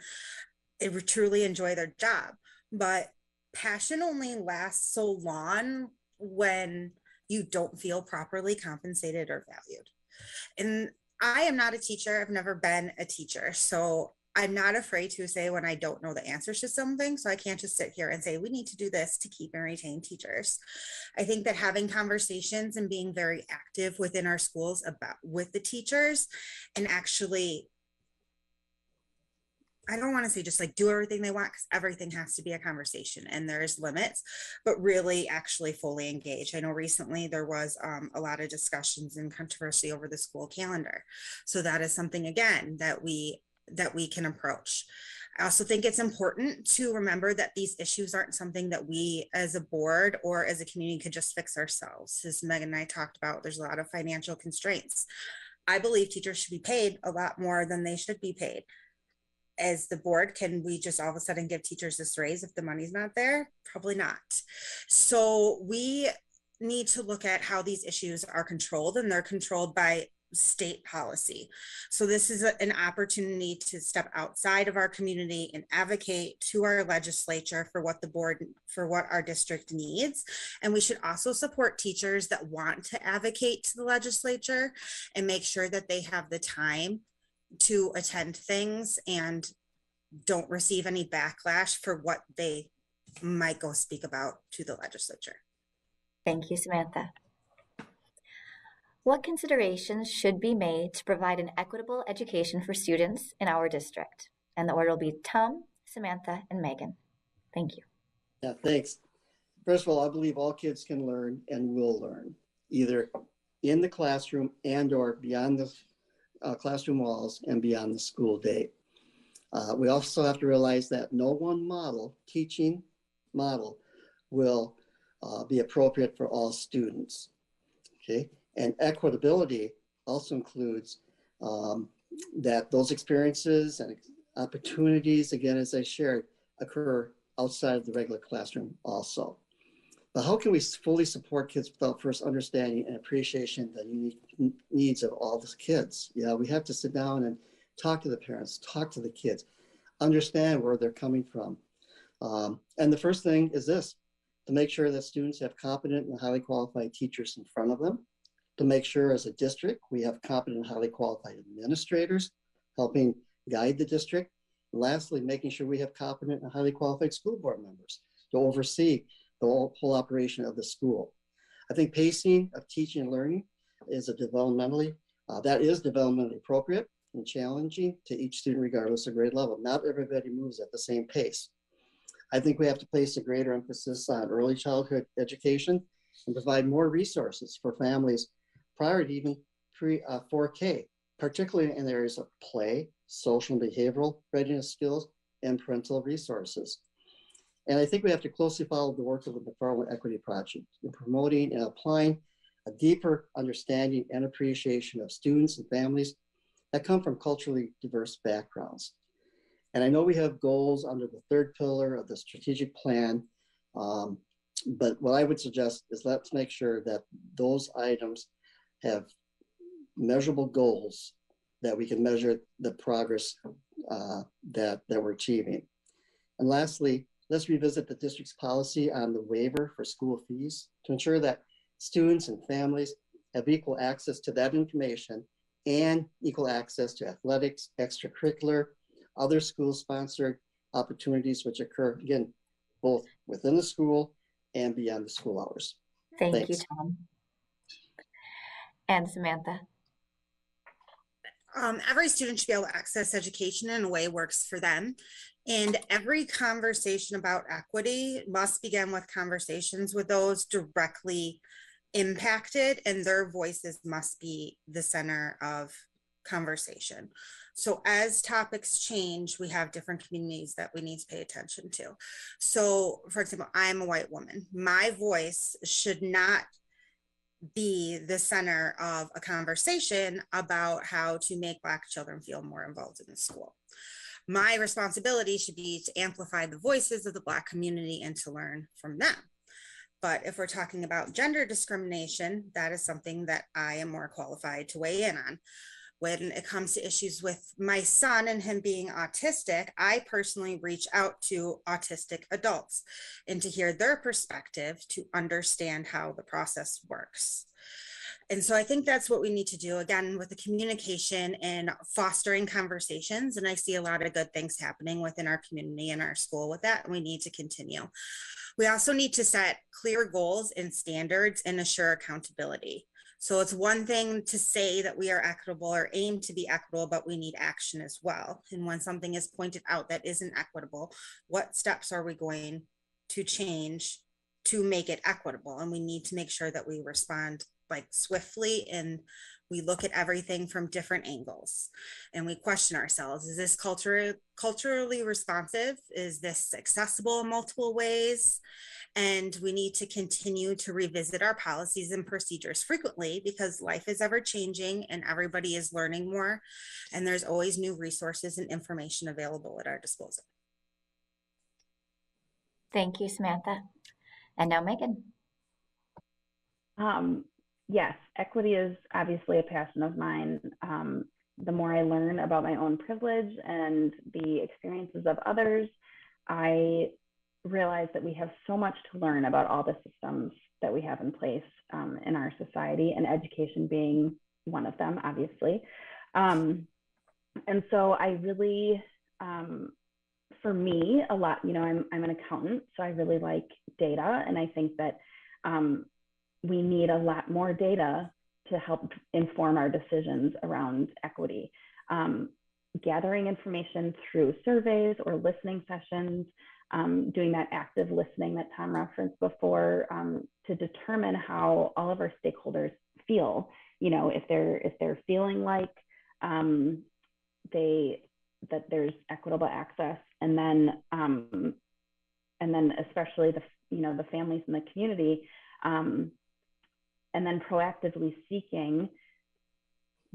they truly enjoy their job. But passion only lasts so long when you don't feel properly compensated or valued. And I am not a teacher. I've never been a teacher. So I'm not afraid to say when I don't know the answers to something. So I can't just sit here and say, we need to do this to keep and retain teachers. I think that having conversations and being very active within our schools with the teachers and actually, I don't want to say just like do everything they want, because everything has to be a conversation and there's limits, but really actually fully engage. I know recently there was a lot of discussions and controversy over the school calendar. So that is something, again, that we can approach. I also think it's important to remember that these issues aren't something that we as a board or as a community could just fix ourselves. As Megan and I talked about, there's a lot of financial constraints. I believe teachers should be paid a lot more than they should be paid. As the board, can we just all of a sudden give teachers this raise if the money's not there? Probably not. So we need to look at how these issues are controlled, and they're controlled by state policy. So this is an opportunity to step outside of our community and advocate to our legislature for what our district needs. And we should also support teachers that want to advocate to the legislature and make sure that they have the time to attend things and don't receive any backlash for what they might go speak about to the legislature. Thank you, Samantha. What considerations should be made to provide an equitable education for students in our district? And the order will be Tom, Samantha, and Megan. Thank you. Yeah, thanks. First of all, I believe all kids can learn and will learn, either in the classroom and or beyond the classroom walls and beyond the school day. We also have to realize that no one teaching model will be appropriate for all students, okay? And equitability also includes that those experiences and opportunities, again, as I shared, occur outside of the regular classroom also. But how can we fully support kids without first understanding and appreciation the unique needs of all the kids? Yeah, we have to sit down and talk to the parents, talk to the kids, understand where they're coming from. And the first thing is this: to make sure that students have competent and highly qualified teachers in front of them, to make sure as a district we have competent and highly qualified administrators helping guide the district. And lastly, making sure we have competent and highly qualified school board members to oversee the whole operation of the school. I think pacing of teaching and learning is developmentally appropriate and challenging to each student regardless of grade level. Not everybody moves at the same pace. I think we have to place a greater emphasis on early childhood education and provide more resources for families prior to even 4K, particularly in the areas of play, social and behavioral readiness skills, and parental resources. And I think we have to closely follow the work of the McFarland Equity Project in promoting and applying a deeper understanding and appreciation of students and families that come from culturally diverse backgrounds. And I know we have goals under the third pillar of the strategic plan, but what I would suggest is let's make sure that those items have measurable goals that we can measure the progress that we're achieving. And lastly, let's revisit the district's policy on the waiver for school fees to ensure that students and families have equal access to that information and equal access to athletics, extracurricular, other school-sponsored opportunities which occur, again, both within the school and beyond the school hours. Thank you, Tom. And Samantha. Every student should be able to access education in a way works for them. And every conversation about equity must begin with conversations with those directly impacted, and their voices must be the center of conversation. So as topics change, we have different communities that we need to pay attention to. So for example, I'm a white woman. My voice should not be the center of a conversation about how to make Black children feel more involved in the school. My responsibility should be to amplify the voices of the Black community and to learn from them. But if we're talking about gender discrimination, that is something that I am more qualified to weigh in on. When it comes to issues with my son and him being autistic, I personally reach out to autistic adults and to hear their perspective to understand how the process works. And so I think that's what we need to do, again, with the communication and fostering conversations. And I see a lot of good things happening within our community and our school with that, and we need to continue. We also need to set clear goals and standards and assure accountability. So it's one thing to say that we are equitable or aim to be equitable, but we need action as well. And when something is pointed out that isn't equitable, what steps are we going to change to make it equitable? And we need to make sure that we respond like swiftly, and we look at everything from different angles and we question ourselves. Is this culturally responsive? Is this accessible in multiple ways? And we need to continue to revisit our policies and procedures frequently because life is ever changing and everybody is learning more. And there's always new resources and information available at our disposal. Thank you, Samantha. And now Megan. Yes, equity is obviously a passion of mine. The more I learn about my own privilege and the experiences of others, I realize that we have so much to learn about all the systems that we have in place in our society, and education being one of them, obviously. And so I really, for me, a lot, I'm an accountant, so I really like data, and I think that we need a lot more data to help inform our decisions around equity. Gathering information through surveys or listening sessions, doing that active listening that Tom referenced before, to determine how all of our stakeholders feel. If they're feeling like that there's equitable access, and then especially the families in the community. And then proactively seeking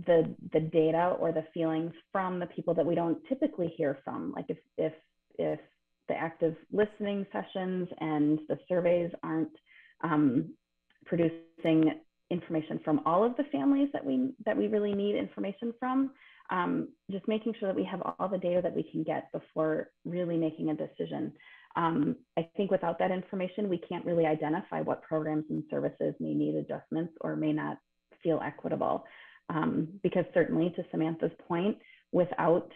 the data or the feelings from the people that we don't typically hear from. Like if the active listening sessions and the surveys aren't producing information from all of the families that we really need information from, just making sure that we have all the data that we can get before really making a decision. I think without that information, we can't really identify what programs and services may need adjustments or may not feel equitable. Because certainly, to Samantha's point, without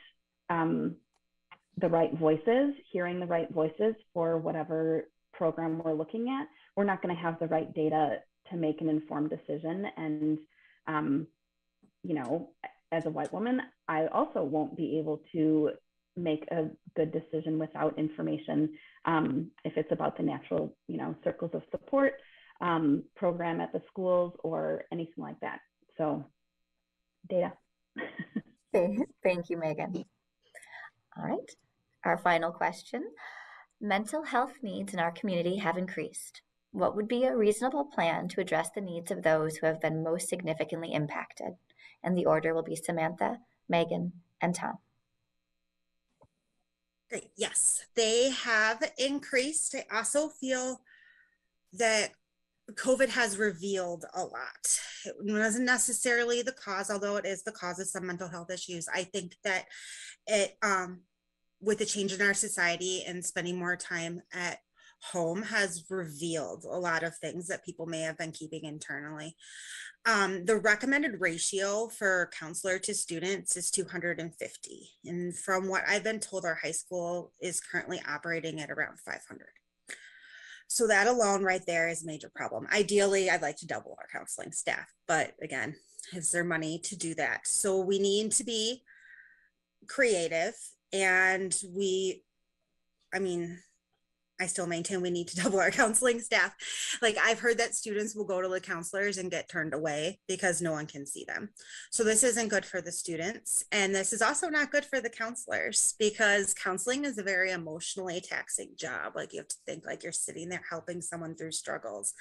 the right voices, hearing the right voices for whatever program we're looking at, we're not going to have the right data to make an informed decision. And, you know, as a white woman, I also won't be able to make a good decision without information, if it's about the natural, you know, circles of support program at the schools or anything like that. So data. Thank you, Megan. All right, our final question. Mental health needs in our community have increased. What would be a reasonable plan to address the needs of those who have been most significantly impacted? And the order will be Samantha, Megan, and Tom. Great. Yes, they have increased. I also feel that COVID has revealed a lot. It wasn't necessarily the cause, although it is the cause of some mental health issues. I think that it, with the change in our society and spending more time at home, has revealed a lot of things that people may have been keeping internally. The recommended ratio for counselor to students is 250. And from what I've been told, our high school is currently operating at around 500. So that alone right there is a major problem. Ideally, I'd like to double our counseling staff, but again, is there money to do that? So we need to be creative, and I still maintain we need to double our counseling staff. Like, I've heard that students will go to the counselors and get turned away because no one can see them. So this isn't good for the students. And this is also not good for the counselors, because counseling is a very emotionally taxing job. Like, you have to think like you're sitting there helping someone through struggles.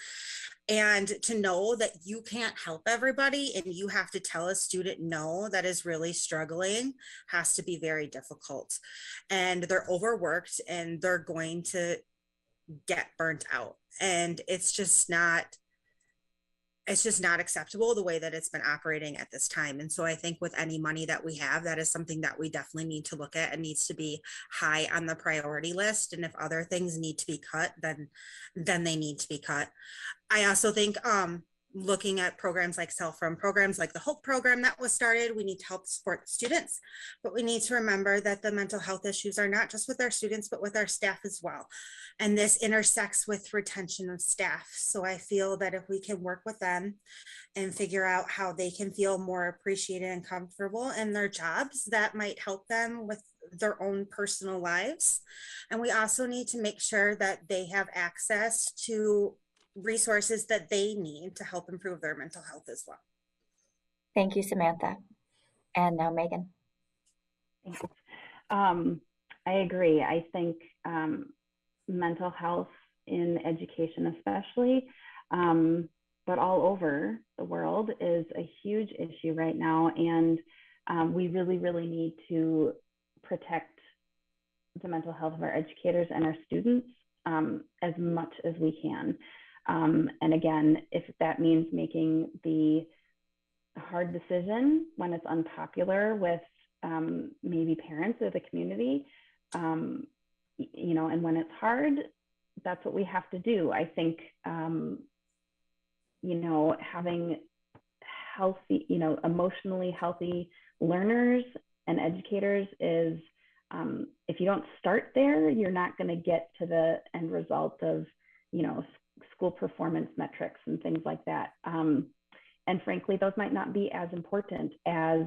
And to know that you can't help everybody and you have to tell a student no that is really struggling has to be very difficult. And they're overworked and they're going to get burnt out. And it's just not acceptable the way that it's been operating at this time. And so I think with any money that we have, that is something that we definitely need to look at and needs to be high on the priority list. And if other things need to be cut, then they need to be cut. I also think looking at programs like self-run programs, like the HOPE program that was started, we need to help support students, but we need to remember that the mental health issues are not just with our students, but with our staff as well. And this intersects with retention of staff. So I feel that if we can work with them and figure out how they can feel more appreciated and comfortable in their jobs, that might help them with their own personal lives. And we also need to make sure that they have access to resources that they need to help improve their mental health as well. Thank you, Samantha. And now Megan. I agree. I think mental health in education especially, but all over the world, is a huge issue right now. And we really, really need to protect the mental health of our educators and our students as much as we can. And again, if that means making the hard decision when it's unpopular with maybe parents or the community, you know, and when it's hard, that's what we have to do. I think, you know, having healthy, you know, emotionally healthy learners and educators is, if you don't start there, you're not going to get to the end result of, you know, school performance metrics and things like that. And frankly, those might not be as important as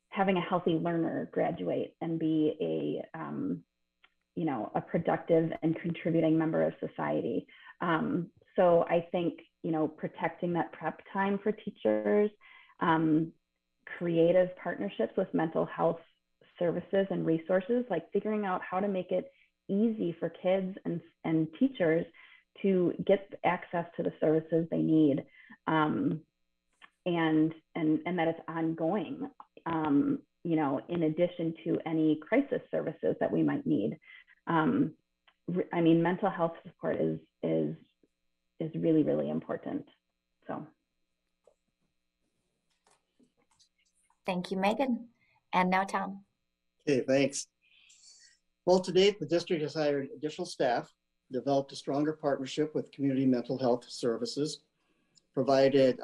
having a healthy learner graduate and be a, you know, a productive and contributing member of society. So I think, you know, protecting that prep time for teachers, creative partnerships with mental health services and resources, like figuring out how to make it easy for kids and teachers to get access to the services they need, and that it's ongoing, you know, in addition to any crisis services that we might need. I mean, mental health support is really, really important. So. Thank you, Megan. And now Tom. Okay, thanks. Well, to date, the district has hired additional staff, developed a stronger partnership with community mental health services, provided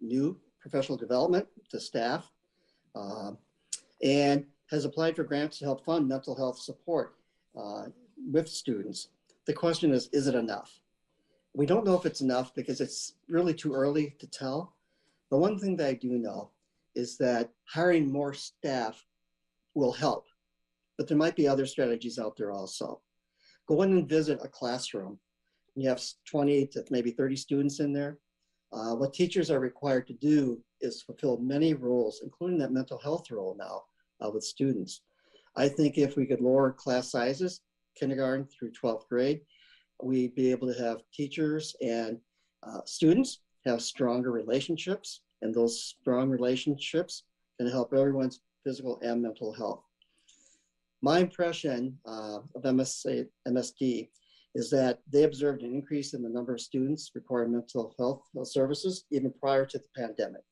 new professional development to staff, and has applied for grants to help fund mental health support with students. The question is it enough? We don't know if it's enough because it's really too early to tell. The one thing that I do know is that hiring more staff will help, but there might be other strategies out there also. Go in and visit a classroom. You have 20 to maybe 30 students in there. What teachers are required to do is fulfill many roles, including that mental health role now with students. I think if we could lower class sizes, kindergarten through 12th grade, we'd be able to have teachers and students have stronger relationships, and those strong relationships can help everyone's physical and mental health. My impression of MSD is that they observed an increase in the number of students requiring mental health services even prior to the pandemic.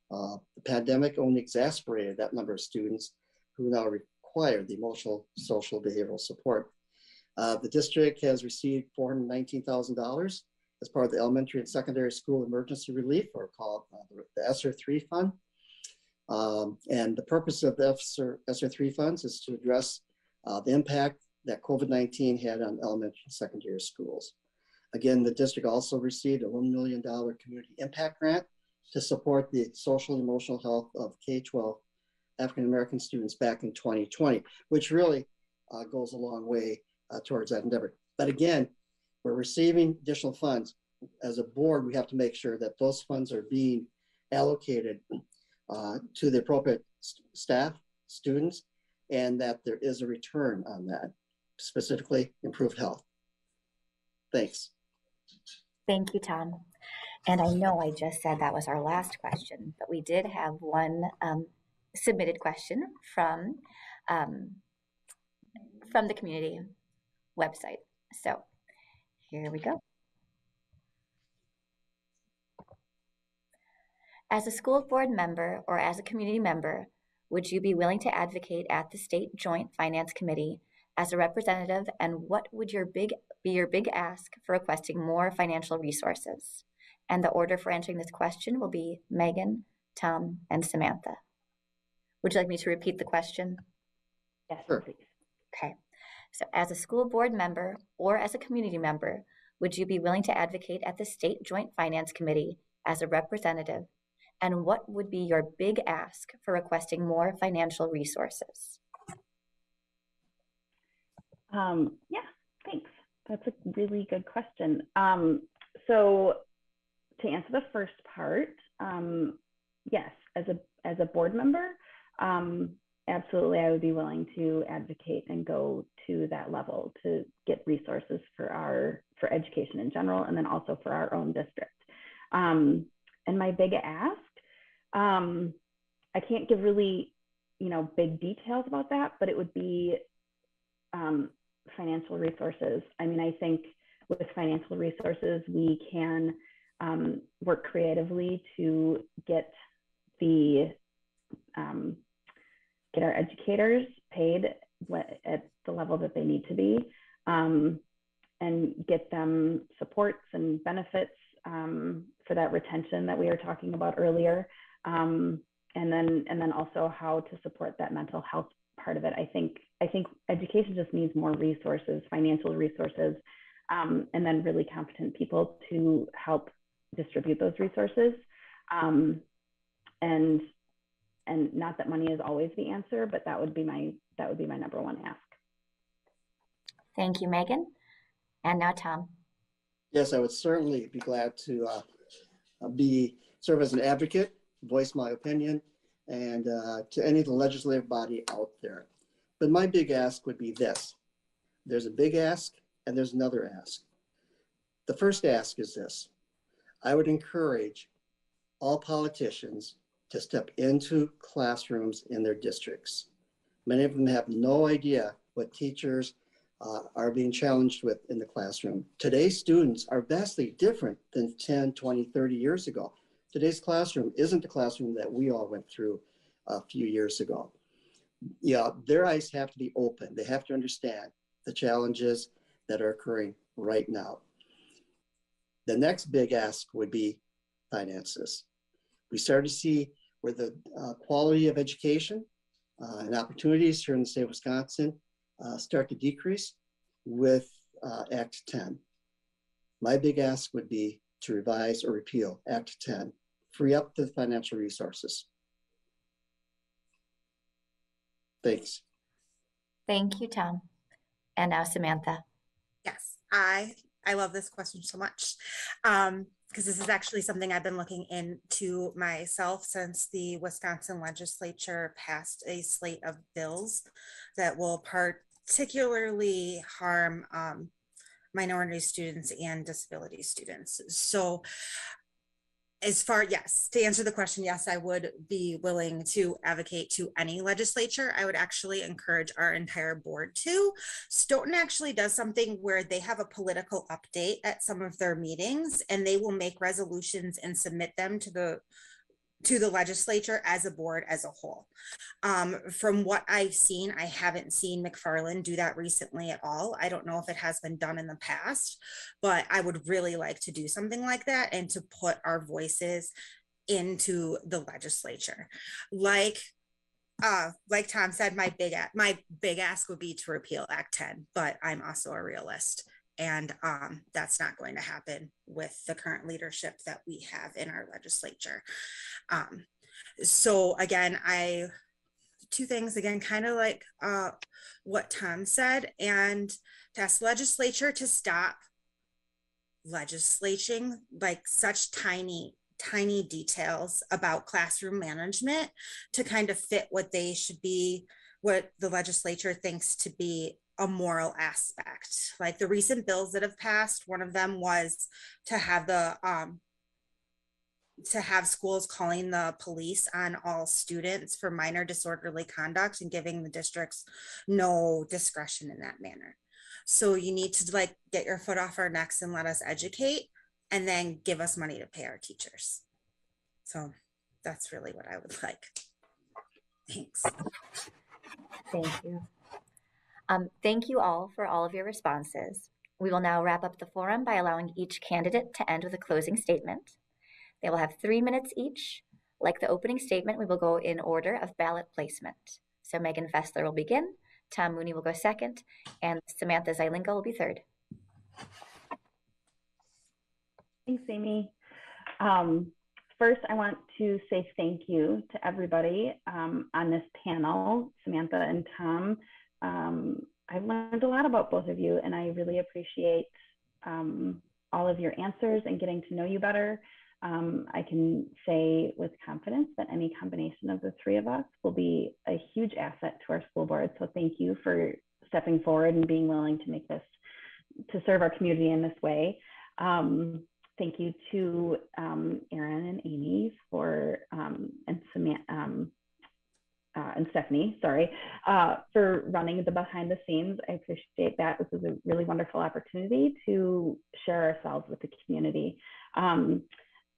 The pandemic only exacerbated that number of students who now require the emotional, social, behavioral support. The district has received $419,000 as part of the elementary and secondary school emergency relief, or called the ESSER 3 fund. And the purpose of the ESSER 3 funds is to address the impact that COVID-19 had on elementary and secondary schools. Again, the district also received a $1 million community impact grant to support the social and emotional health of K-12 African-American students back in 2020, which really goes a long way towards that endeavor. But again, we're receiving additional funds. As a board, we have to make sure that those funds are being allocated to the appropriate staff, students, and that there is a return on that, specifically improved health. Thanks. Thank you, Tom. And I know I just said that was our last question, but we did have one submitted question from the community website. So here we go. As a school board member or as a community member, would you be willing to advocate at the State Joint Finance Committee as a representative, and what would be your big ask for requesting more financial resources? And the order for answering this question will be Megan, Tom, and Samantha. Would you like me to repeat the question? Yes, Sure. please. Okay. So as a school board member or as a community member, would you be willing to advocate at the State Joint Finance Committee as a representative? And what would be your big ask for requesting more financial resources? Yeah, thanks. That's a really good question. So to answer the first part, yes, as a board member, absolutely, I would be willing to advocate and go to that level to get resources for education in general, and then also for our own district. And my big ask, I can't give really, big details about that, but it would be financial resources. I mean, I think with financial resources, we can work creatively to get our educators paid at the level that they need to be, and get them supports and benefits for that retention that we were talking about earlier, and then also how to support that mental health part of it. I think education just needs more resources, financial resources, and then really competent people to help distribute those resources. And not that money is always the answer, but that would be my number one ask. Thank you, Megan. And now Tom. Yes, I would certainly be glad to serve as an advocate, voice my opinion, and to any of the legislative body out there. But my big ask would be this. There's a big ask and there's another ask. The first ask is this. I would encourage all politicians to step into classrooms in their districts. Many of them have no idea what teachers are being challenged with in the classroom. Today's students are vastly different than 10, 20, 30 years ago. Today's classroom isn't the classroom that we all went through a few years ago. Yeah, their eyes have to be open. They have to understand the challenges that are occurring right now. The next big ask would be finances. We start to see where the quality of education and opportunities here in the state of Wisconsin start to decrease with Act 10. My big ask would be to revise or repeal Act 10, free up the financial resources. Thanks. Thank you, Tom. And now Samantha. Yes, I love this question so much, because this is actually something I've been looking into myself since the Wisconsin legislature passed a slate of bills that will particularly harm minority students and disability students. So yes, to answer the question, yes, I would be willing to advocate to any legislature. I would actually encourage our entire board to. Stoughton actually does something where they have a political update at some of their meetings, and they will make resolutions and submit them to the legislature as a board as a whole. From what I've seen, I haven't seen McFarland do that recently at all. I don't know if it has been done in the past, but I would really like to do something like that and to put our voices into the legislature. Like Tom said, my big ask would be to repeal Act 10, but I'm also a realist. And that's not going to happen with the current leadership that we have in our legislature. So again, two things again, kind of like what Tom said, and to ask the legislature to stop legislating like such tiny details about classroom management to kind of fit what they should be, what the legislature thinks to be a moral aspect. Like the recent bills that have passed, one of them was to have schools calling the police on all students for minor disorderly conduct and giving the districts no discretion in that manner. So you need to like get your foot off our necks and let us educate, and then give us money to pay our teachers. So that's really what I would like. Thanks. Thank you. Thank you all for all of your responses. We will now wrap up the forum by allowing each candidate to end with a closing statement. They will have 3 minutes each. Like the opening statement, we will go in order of ballot placement. So Megan Fessler will begin, Tom Mooney will go second, and Samantha Zeilinga will be third. Thanks, Amy. First, I want to say thank you to everybody on this panel, Samantha and Tom. I've learned a lot about both of you, and I really appreciate all of your answers and getting to know you better. I can say with confidence that any combination of the three of us will be a huge asset to our school board. So thank you for stepping forward and being willing to make this, to serve our community in this way. Thank you to Erin and Amy for, and Samantha, and Stephanie, sorry, for running the behind the scenes. I appreciate that. This is a really wonderful opportunity to share ourselves with the community.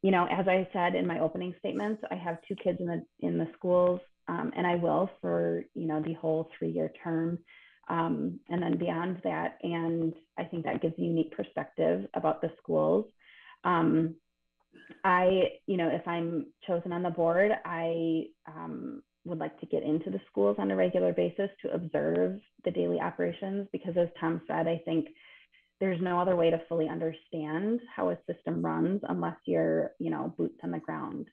You know, as I said in my opening statements, I have 2 kids in the schools, and I will for, you know, the whole 3-year term, and then beyond that. And I think that gives a unique perspective about the schools. You know, if I'm chosen on the board, I would like to get into the schools on a regular basis to observe the daily operations, because as Tom said, I think there's no other way to fully understand how a system runs unless you're, you know, boots on the ground,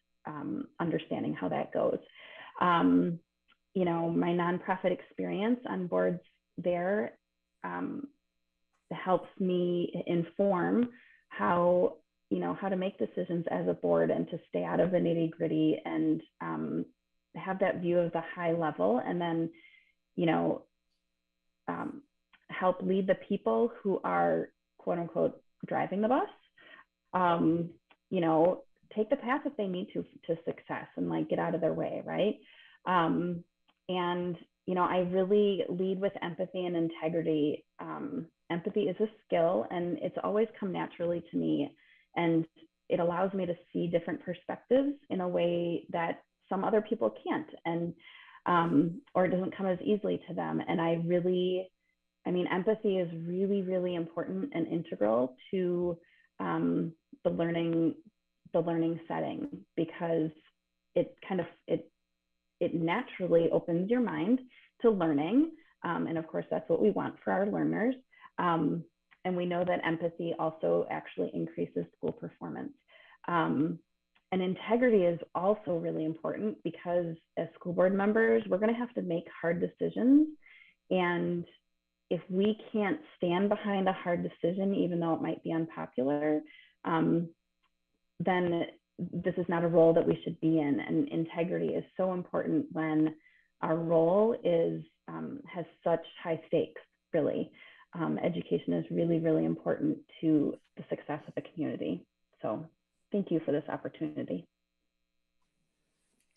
understanding how that goes. You know, my nonprofit experience on boards there helps me inform how, you know, how to make decisions as a board and to stay out of the nitty gritty and have that view of the high level, and then, you know, help lead the people who are quote unquote driving the bus, you know, take the path if they need to success and like get out of their way, right? And, you know, I really lead with empathy and integrity. Empathy is a skill, and it's always come naturally to me. And it allows me to see different perspectives in a way that some other people can't. And or it doesn't come as easily to them. And empathy is really, really important and integral to the learning setting, because it naturally opens your mind to learning. And of course, that's what we want for our learners. And we know that empathy also actually increases school performance. And integrity is also really important, because as school board members, we're going to have to make hard decisions. And if we can't stand behind a hard decision, even though it might be unpopular, then this is not a role that we should be in. And integrity is so important when our role has such high stakes, really. Education is really, really important to the success of the community. So thank you for this opportunity.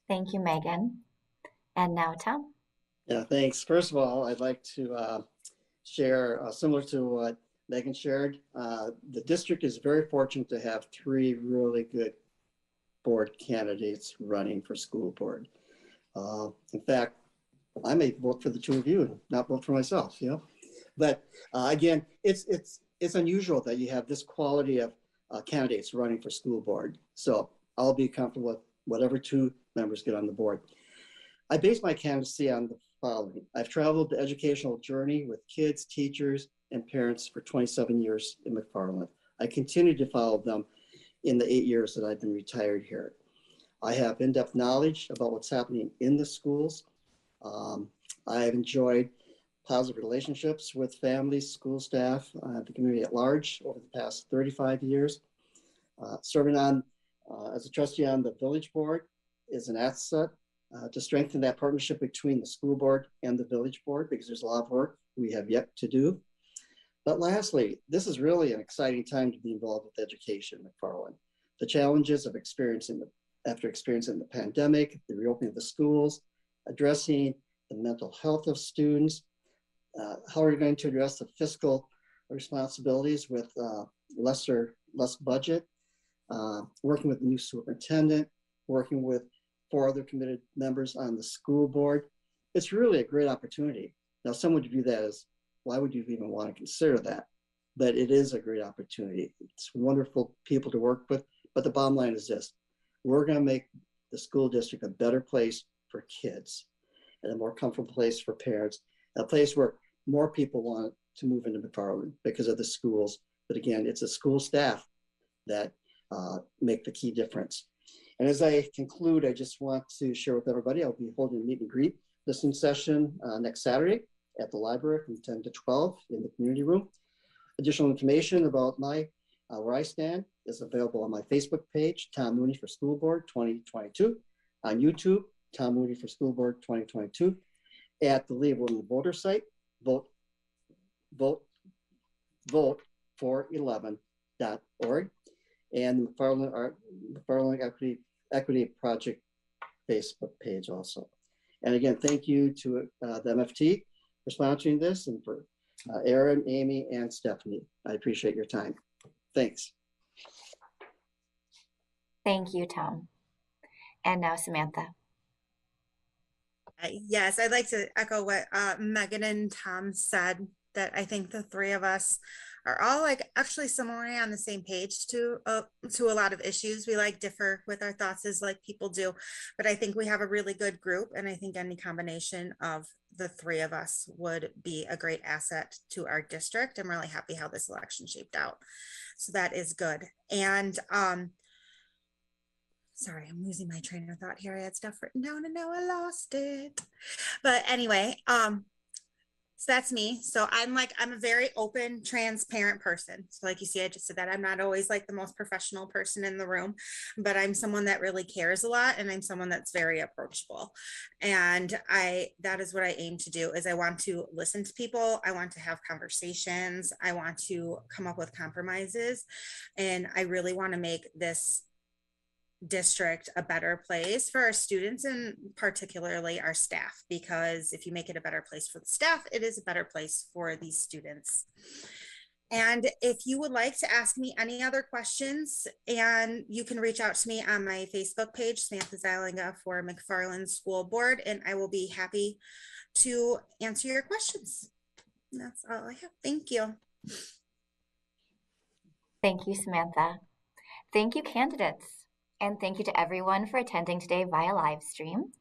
Thank you, Megan. And now, Tom. Yeah, thanks. First of all, I'd like to share, similar to what Megan shared, the district is very fortunate to have 3 really good board candidates running for school board. In fact, I may vote for the 2 of you and not vote for myself, But again, it's unusual that you have this quality of candidates running for school board. So I'll be comfortable with whatever 2 members get on the board. I base my candidacy on the following. I've traveled the educational journey with kids, teachers, and parents for 27 years in McFarland. I continue to follow them in the 8 years that I've been retired here. I have in-depth knowledge about what's happening in the schools. I have enjoyed positive relationships with families, school staff, the community at large over the past 35 years. Serving as a trustee on the village board is an asset to strengthen that partnership between the school board and the village board, because there's a lot of work we have yet to do. But lastly, this is really an exciting time to be involved with education in McFarland. The challenges of after experiencing the pandemic, the reopening of the schools, addressing the mental health of students, how are we going to address the fiscal responsibilities with less budget, working with the new superintendent, working with 4 other committed members on the school board. It's really a great opportunity. Now, some would view that as, why would you even want to consider that? But it is a great opportunity. It's wonderful people to work with. But the bottom line is this: we're going to make the school district a better place for kids, and a more comfortable place for parents, a place where more people want to move into McFarland because of the schools. But again, it's the school staff that make the key difference. And as I conclude, I just want to share with everybody, I'll be holding a meet and greet listening session next Saturday at the library from 10 to 12 in the community room. Additional information about where I stand is available on my Facebook page, Tom Mooney for School Board 2022, on YouTube, Tom Mooney for School Board 2022, at the League of Women Voters site, vote411.org, and McFarland Equity Project Facebook page also. And again, thank you to the MFT for sponsoring this, and for Aaron, Amy, and Stephanie. I appreciate your time. Thanks. Thank you, Tom. And now, Samantha. Yes, I'd like to echo what Megan and Tom said, that I think the 3 of us are all actually similarly on the same page to a lot of issues. We differ with our thoughts as people do, but I think we have a really good group, and I think any combination of the 3 of us would be a great asset to our district. I'm really happy how this election shaped out, so that is good. And sorry, I'm losing my train of thought here. I had stuff written down and now I lost it. But anyway, so that's me. So I'm a very open, transparent person. So like you see, I just said that I'm not always the most professional person in the room, but I'm someone that really cares a lot, and I'm someone that's very approachable. And that is what I aim to do. Is I want to listen to people. I want to have conversations. I want to come up with compromises, and I really want to make this district a better place for our students, and particularly our staff, because if you make it a better place for the staff, it is a better place for these students. And if you would like to ask me any other questions, and you can reach out to me on my Facebook page, Samantha Zylinga for McFarland School Board, and I will be happy to answer your questions. And that's all I have. Thank you. Thank you, Samantha. Thank you, candidates. And thank you to everyone for attending today via live stream.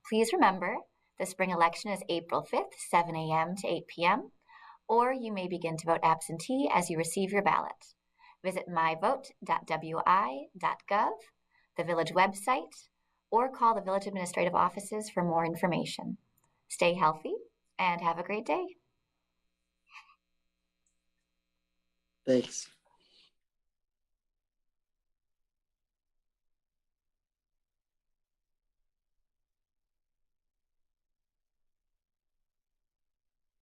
Please remember, the spring election is April 5th, 7 a.m. to 8 p.m., or you may begin to vote absentee as you receive your ballot. Visit myvote.wi.gov, the village website, or call the village administrative offices for more information. Stay healthy and have a great day. Thanks.